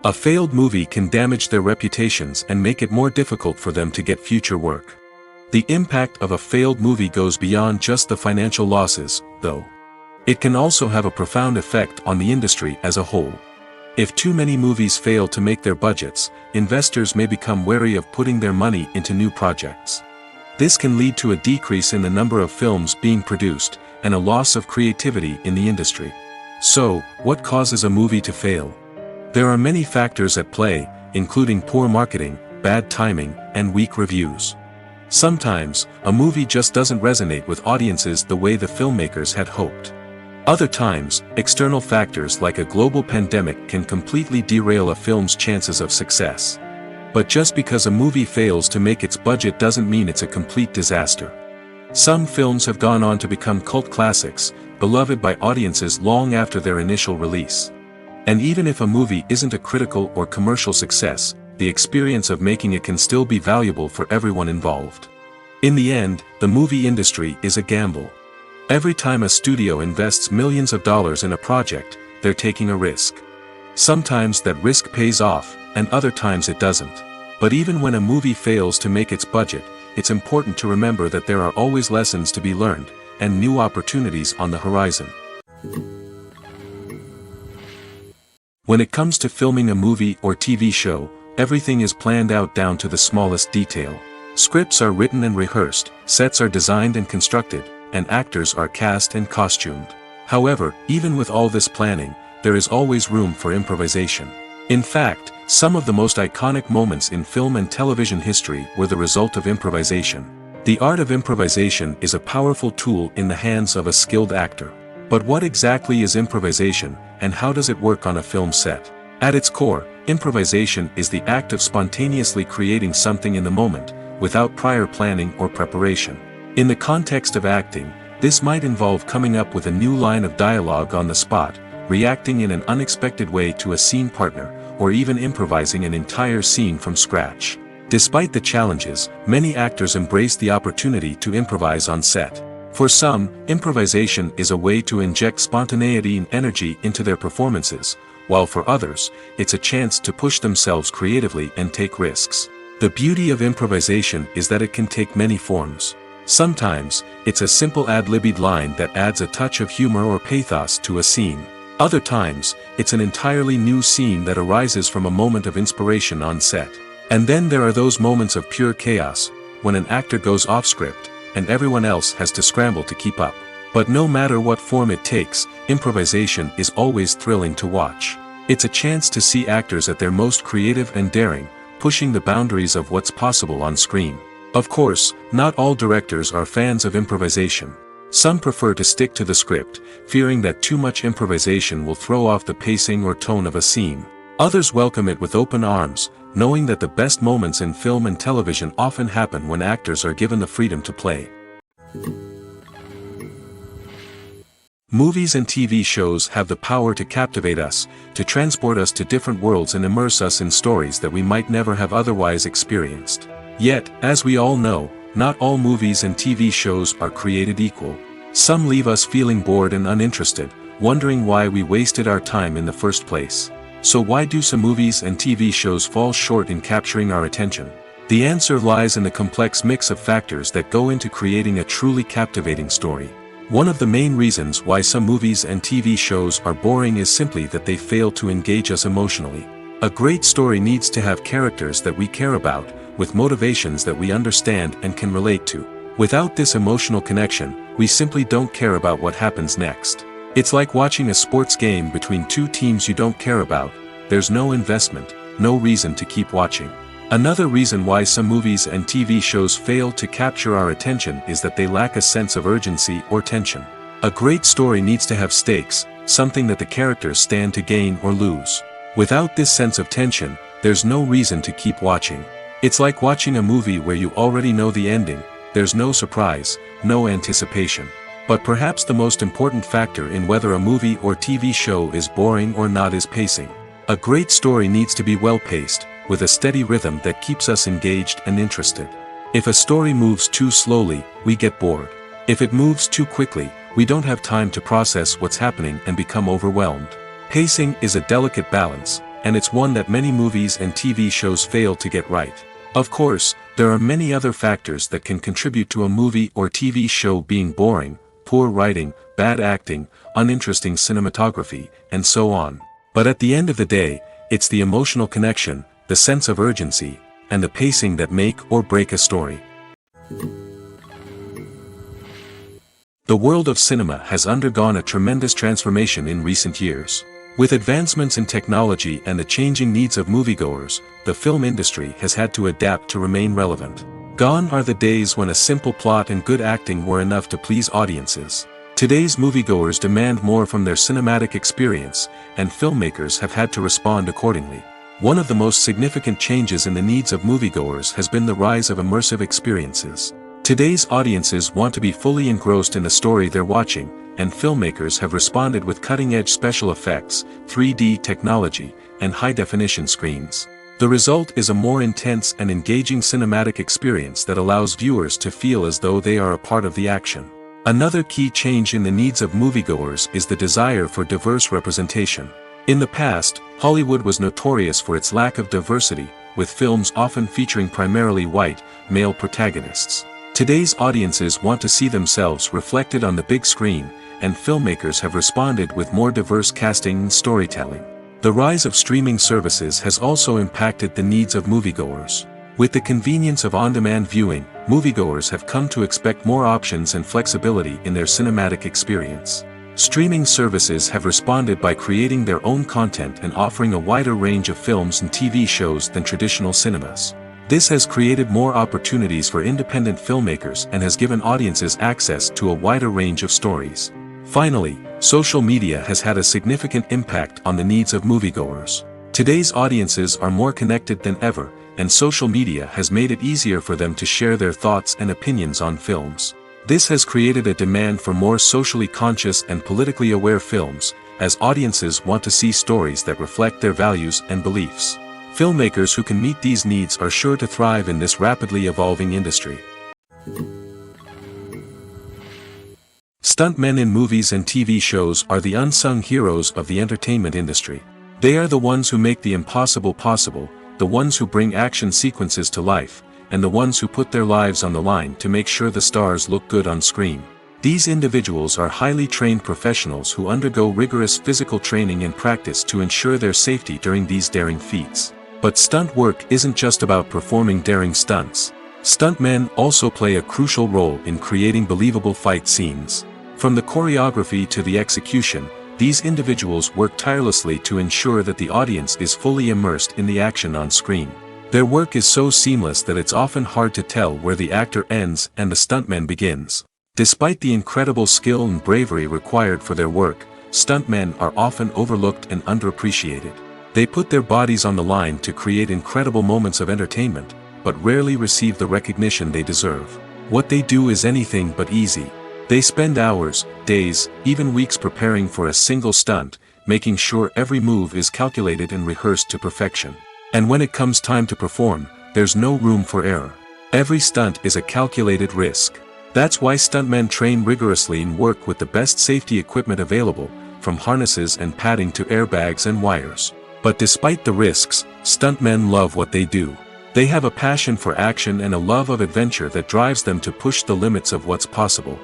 A failed movie can damage their reputations and make it more difficult for them to get future work. The impact of a failed movie goes beyond just the financial losses, though. It can also have a profound effect on the industry as a whole. If too many movies fail to make their budgets, investors may become wary of putting their money into new projects. This can lead to a decrease in the number of films being produced, and a loss of creativity in the industry. So, what causes a movie to fail? There are many factors at play, including poor marketing, bad timing, and weak reviews. Sometimes, a movie just doesn't resonate with audiences the way the filmmakers had hoped. Other times, external factors like a global pandemic can completely derail a film's chances of success. But just because a movie fails to make its budget doesn't mean it's a complete disaster. Some films have gone on to become cult classics, beloved by audiences long after their initial release. And even if a movie isn't a critical or commercial success, the experience of making it can still be valuable for everyone involved. In the end, the movie industry is a gamble. Every time a studio invests millions of dollars in a project, they're taking a risk. Sometimes that risk pays off, and other times it doesn't. But even when a movie fails to make its budget, it's important to remember that there are always lessons to be learned, and new opportunities on the horizon. When it comes to filming a movie or TV show, everything is planned out down to the smallest detail. Scripts are written and rehearsed, sets are designed and constructed, and actors are cast and costumed. However, even with all this planning, there is always room for improvisation. In fact, some of the most iconic moments in film and television history were the result of improvisation. The art of improvisation is a powerful tool in the hands of a skilled actor. But what exactly is improvisation, and how does it work on a film set? At its core, improvisation is the act of spontaneously creating something in the moment, without prior planning or preparation. In the context of acting, this might involve coming up with a new line of dialogue on the spot, reacting in an unexpected way to a scene partner, or even improvising an entire scene from scratch. Despite the challenges, many actors embrace the opportunity to improvise on set. For some, improvisation is a way to inject spontaneity and energy into their performances, while for others, it's a chance to push themselves creatively and take risks. The beauty of improvisation is that it can take many forms. Sometimes, it's a simple ad-libbed line that adds a touch of humor or pathos to a scene. Other times, it's an entirely new scene that arises from a moment of inspiration on set. And then there are those moments of pure chaos, when an actor goes off script, and everyone else has to scramble to keep up. But no matter what form it takes, improvisation is always thrilling to watch. It's a chance to see actors at their most creative and daring, pushing the boundaries of what's possible on screen. Of course, not all directors are fans of improvisation. Some prefer to stick to the script, fearing that too much improvisation will throw off the pacing or tone of a scene. Others welcome it with open arms, knowing that the best moments in film and television often happen when actors are given the freedom to play. Movies and TV shows have the power to captivate us, to transport us to different worlds and immerse us in stories that we might never have otherwise experienced. Yet, as we all know, not all movies and TV shows are created equal. Some leave us feeling bored and uninterested, wondering why we wasted our time in the first place. So why do some movies and TV shows fall short in capturing our attention? The answer lies in the complex mix of factors that go into creating a truly captivating story. One of the main reasons why some movies and TV shows are boring is simply that they fail to engage us emotionally. A great story needs to have characters that we care about, with motivations that we understand and can relate to. Without this emotional connection, we simply don't care about what happens next. It's like watching a sports game between two teams you don't care about. There's no investment, no reason to keep watching. Another reason why some movies and TV shows fail to capture our attention is that they lack a sense of urgency or tension. A great story needs to have stakes, something that the characters stand to gain or lose. Without this sense of tension, there's no reason to keep watching. It's like watching a movie where you already know the ending, there's no surprise, no anticipation. But perhaps the most important factor in whether a movie or TV show is boring or not is pacing. A great story needs to be well-paced, with a steady rhythm that keeps us engaged and interested. If a story moves too slowly, we get bored. If it moves too quickly, we don't have time to process what's happening and become overwhelmed. Pacing is a delicate balance, and it's one that many movies and TV shows fail to get right. Of course, there are many other factors that can contribute to a movie or TV show being boring: poor writing, bad acting, uninteresting cinematography, and so on. But at the end of the day, it's the emotional connection, the sense of urgency, and the pacing that make or break a story. The world of cinema has undergone a tremendous transformation in recent years. With advancements in technology and the changing needs of moviegoers, the film industry has had to adapt to remain relevant. Gone are the days when a simple plot and good acting were enough to please audiences. Today's moviegoers demand more from their cinematic experience, and filmmakers have had to respond accordingly. One of the most significant changes in the needs of moviegoers has been the rise of immersive experiences. Today's audiences want to be fully engrossed in the story they're watching, and filmmakers have responded with cutting-edge special effects, 3D technology, and high-definition screens. The result is a more intense and engaging cinematic experience that allows viewers to feel as though they are a part of the action. Another key change in the needs of moviegoers is the desire for diverse representation. In the past, Hollywood was notorious for its lack of diversity, with films often featuring primarily white, male protagonists. Today's audiences want to see themselves reflected on the big screen, and filmmakers have responded with more diverse casting and storytelling. The rise of streaming services has also impacted the needs of moviegoers. With the convenience of on-demand viewing, moviegoers have come to expect more options and flexibility in their cinematic experience. Streaming services have responded by creating their own content and offering a wider range of films and TV shows than traditional cinemas. This has created more opportunities for independent filmmakers and has given audiences access to a wider range of stories. Finally, social media has had a significant impact on the needs of moviegoers. Today's audiences are more connected than ever, and social media has made it easier for them to share their thoughts and opinions on films. This has created a demand for more socially conscious and politically aware films, as audiences want to see stories that reflect their values and beliefs. Filmmakers who can meet these needs are sure to thrive in this rapidly evolving industry. Stuntmen in movies and TV shows are the unsung heroes of the entertainment industry. They are the ones who make the impossible possible, the ones who bring action sequences to life, and the ones who put their lives on the line to make sure the stars look good on screen. These individuals are highly trained professionals who undergo rigorous physical training and practice to ensure their safety during these daring feats. But stunt work isn't just about performing daring stunts. Stuntmen also play a crucial role in creating believable fight scenes. From the choreography to the execution, these individuals work tirelessly to ensure that the audience is fully immersed in the action on screen. Their work is so seamless that it's often hard to tell where the actor ends and the stuntman begins. Despite the incredible skill and bravery required for their work, stuntmen are often overlooked and underappreciated. They put their bodies on the line to create incredible moments of entertainment, but rarely receive the recognition they deserve. What they do is anything but easy. They spend hours, days, even weeks preparing for a single stunt, making sure every move is calculated and rehearsed to perfection. And when it comes time to perform, there's no room for error. Every stunt is a calculated risk. That's why stuntmen train rigorously and work with the best safety equipment available, from harnesses and padding to airbags and wires. But despite the risks, stuntmen love what they do. They have a passion for action and a love of adventure that drives them to push the limits of what's possible.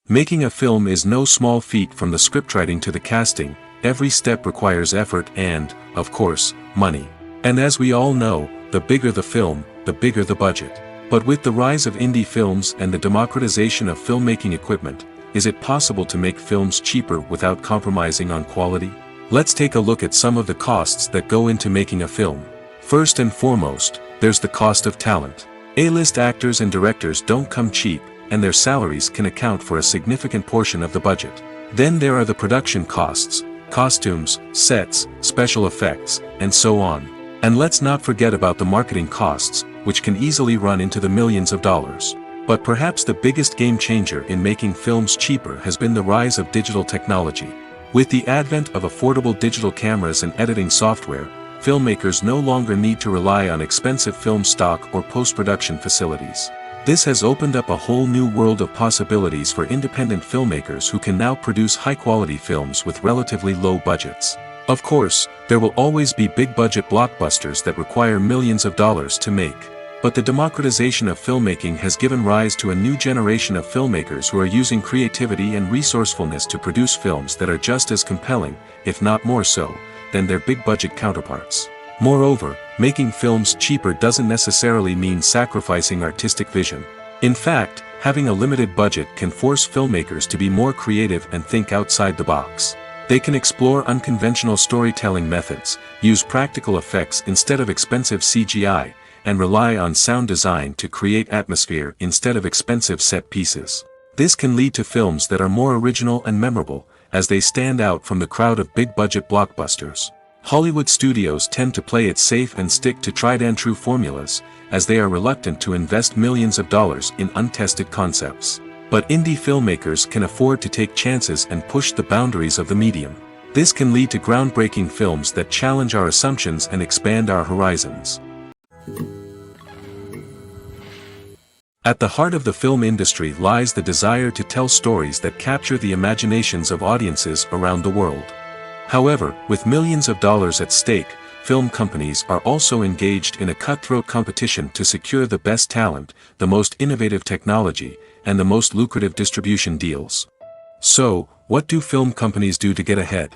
Making a film is no small feat. From the scriptwriting to the casting, every step requires effort and, of course, money. And as we all know, the bigger the film, the bigger the budget. But with the rise of indie films and the democratization of filmmaking equipment, is it possible to make films cheaper without compromising on quality? Let's take a look at some of the costs that go into making a film. First and foremost, there's the cost of talent. A-list actors and directors don't come cheap, and their salaries can account for a significant portion of the budget. Then there are the production costs, costumes, sets, special effects, and so on. And let's not forget about the marketing costs, which can easily run into the millions of dollars. But perhaps the biggest game changer in making films cheaper has been the rise of digital technology. With the advent of affordable digital cameras and editing software, filmmakers no longer need to rely on expensive film stock or post-production facilities. This has opened up a whole new world of possibilities for independent filmmakers who can now produce high-quality films with relatively low budgets. Of course, there will always be big-budget blockbusters that require millions of dollars to make. But the democratization of filmmaking has given rise to a new generation of filmmakers who are using creativity and resourcefulness to produce films that are just as compelling, if not more so, than their big-budget counterparts. Moreover, making films cheaper doesn't necessarily mean sacrificing artistic vision. In fact, having a limited budget can force filmmakers to be more creative and think outside the box. They can explore unconventional storytelling methods, use practical effects instead of expensive CGI, and rely on sound design to create atmosphere instead of expensive set pieces. This can lead to films that are more original and memorable, as they stand out from the crowd of big-budget blockbusters. Hollywood studios tend to play it safe and stick to tried-and-true formulas, as they are reluctant to invest millions of dollars in untested concepts. But indie filmmakers can afford to take chances and push the boundaries of the medium. This can lead to groundbreaking films that challenge our assumptions and expand our horizons. At the heart of the film industry lies the desire to tell stories that capture the imaginations of audiences around the world. However, with millions of dollars at stake, film companies are also engaged in a cutthroat competition to secure the best talent, the most innovative technology, and the most lucrative distribution deals. So, what do film companies do to get ahead?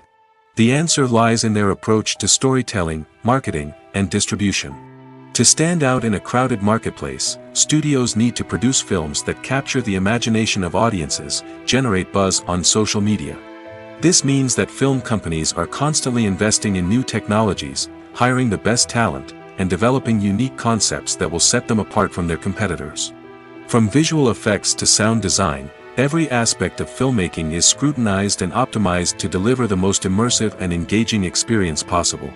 The answer lies in their approach to storytelling, marketing, and distribution. To stand out in a crowded marketplace, studios need to produce films that capture the imagination of audiences, generate buzz on social media. This means that film companies are constantly investing in new technologies, hiring the best talent, and developing unique concepts that will set them apart from their competitors. From visual effects to sound design, every aspect of filmmaking is scrutinized and optimized to deliver the most immersive and engaging experience possible.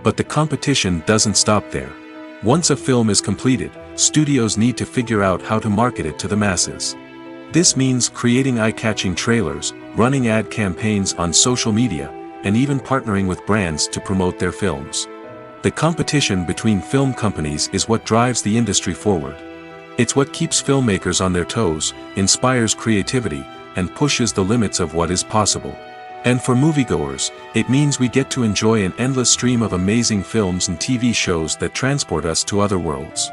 But the competition doesn't stop there. Once a film is completed, studios need to figure out how to market it to the masses. This means creating eye-catching trailers, running ad campaigns on social media, and even partnering with brands to promote their films. The competition between film companies is what drives the industry forward. It's what keeps filmmakers on their toes, inspires creativity, and pushes the limits of what is possible. And for moviegoers, it means we get to enjoy an endless stream of amazing films and TV shows that transport us to other worlds.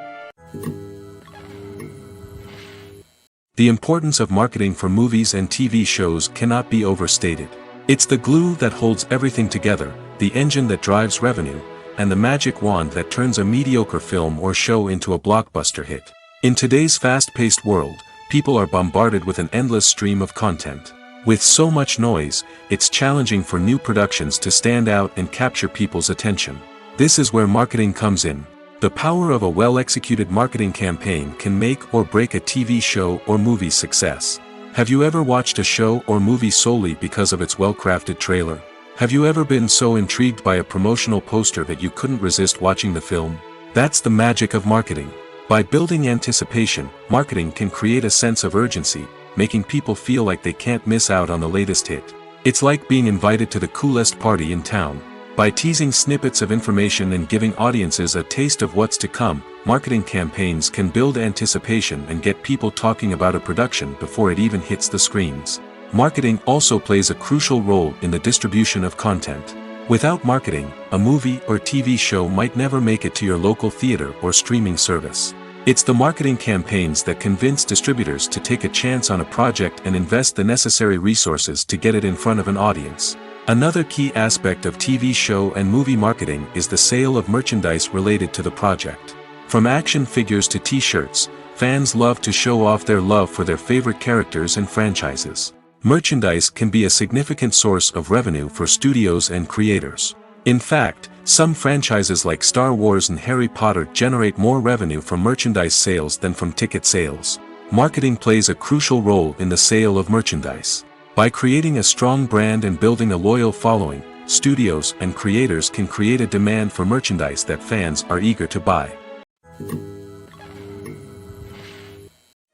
The importance of marketing for movies and TV shows cannot be overstated. It's the glue that holds everything together, the engine that drives revenue, and the magic wand that turns a mediocre film or show into a blockbuster hit. In today's fast-paced world, people are bombarded with an endless stream of content. With so much noise, it's challenging for new productions to stand out and capture people's attention. This is where marketing comes in. The power of a well-executed marketing campaign can make or break a TV show or movie's success. Have you ever watched a show or movie solely because of its well-crafted trailer? Have you ever been so intrigued by a promotional poster that you couldn't resist watching the film? That's the magic of marketing. By building anticipation, marketing can create a sense of urgency, making people feel like they can't miss out on the latest hit. It's like being invited to the coolest party in town. By teasing snippets of information and giving audiences a taste of what's to come, marketing campaigns can build anticipation and get people talking about a production before it even hits the screens. Marketing also plays a crucial role in the distribution of content. Without marketing, a movie or TV show might never make it to your local theater or streaming service. It's the marketing campaigns that convince distributors to take a chance on a project and invest the necessary resources to get it in front of an audience. Another key aspect of TV show and movie marketing is the sale of merchandise related to the project. From action figures to t-shirts, fans love to show off their love for their favorite characters and franchises. Merchandise can be a significant source of revenue for studios and creators. In fact, some franchises like Star Wars and Harry Potter generate more revenue from merchandise sales than from ticket sales. Marketing plays a crucial role in the sale of merchandise. By creating a strong brand and building a loyal following, studios and creators can create a demand for merchandise that fans are eager to buy.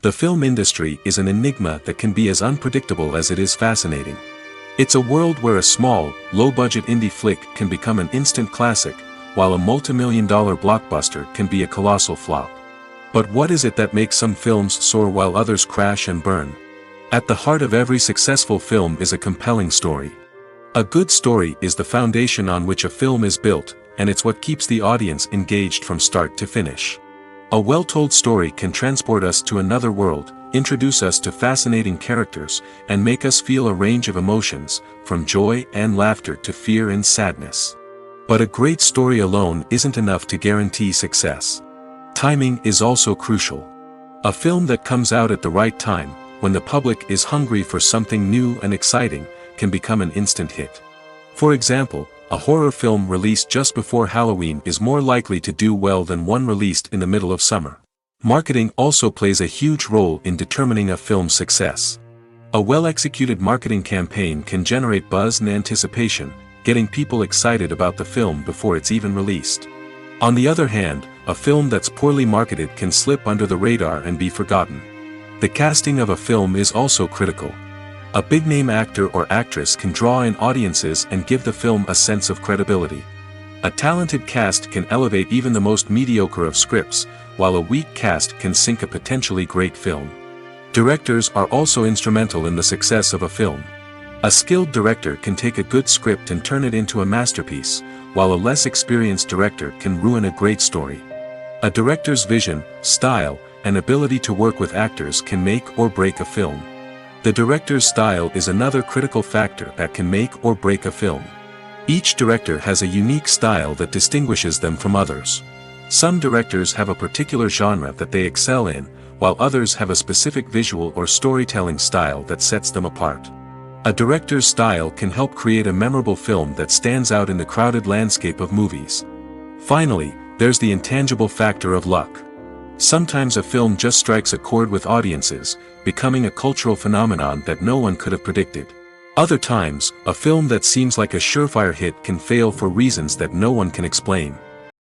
The film industry is an enigma that can be as unpredictable as it is fascinating. It's a world where a small, low-budget indie flick can become an instant classic, while a multi-million-dollar blockbuster can be a colossal flop. But what is it that makes some films soar while others crash and burn? At the heart of every successful film is a compelling story. A good story is the foundation on which a film is built, and it's what keeps the audience engaged from start to finish. A well-told story can transport us to another world, introduce us to fascinating characters, and make us feel a range of emotions, from joy and laughter to fear and sadness. But a great story alone isn't enough to guarantee success. Timing is also crucial. A film that comes out at the right time, when the public is hungry for something new and exciting, can become an instant hit. For example, a horror film released just before Halloween is more likely to do well than one released in the middle of summer. Marketing also plays a huge role in determining a film's success. A well-executed marketing campaign can generate buzz and anticipation, getting people excited about the film before it's even released. On the other hand, a film that's poorly marketed can slip under the radar and be forgotten. The casting of a film is also critical. A big-name actor or actress can draw in audiences and give the film a sense of credibility. A talented cast can elevate even the most mediocre of scripts, while a weak cast can sink a potentially great film. Directors are also instrumental in the success of a film. A skilled director can take a good script and turn it into a masterpiece, while a less experienced director can ruin a great story. A director's vision, style, and ability to work with actors can make or break a film. The director's style is another critical factor that can make or break a film. Each director has a unique style that distinguishes them from others. Some directors have a particular genre that they excel in, while others have a specific visual or storytelling style that sets them apart. A director's style can help create a memorable film that stands out in the crowded landscape of movies. Finally, there's the intangible factor of luck. Sometimes a film just strikes a chord with audiences, becoming a cultural phenomenon that no one could have predicted. Other times, a film that seems like a surefire hit can fail for reasons that no one can explain.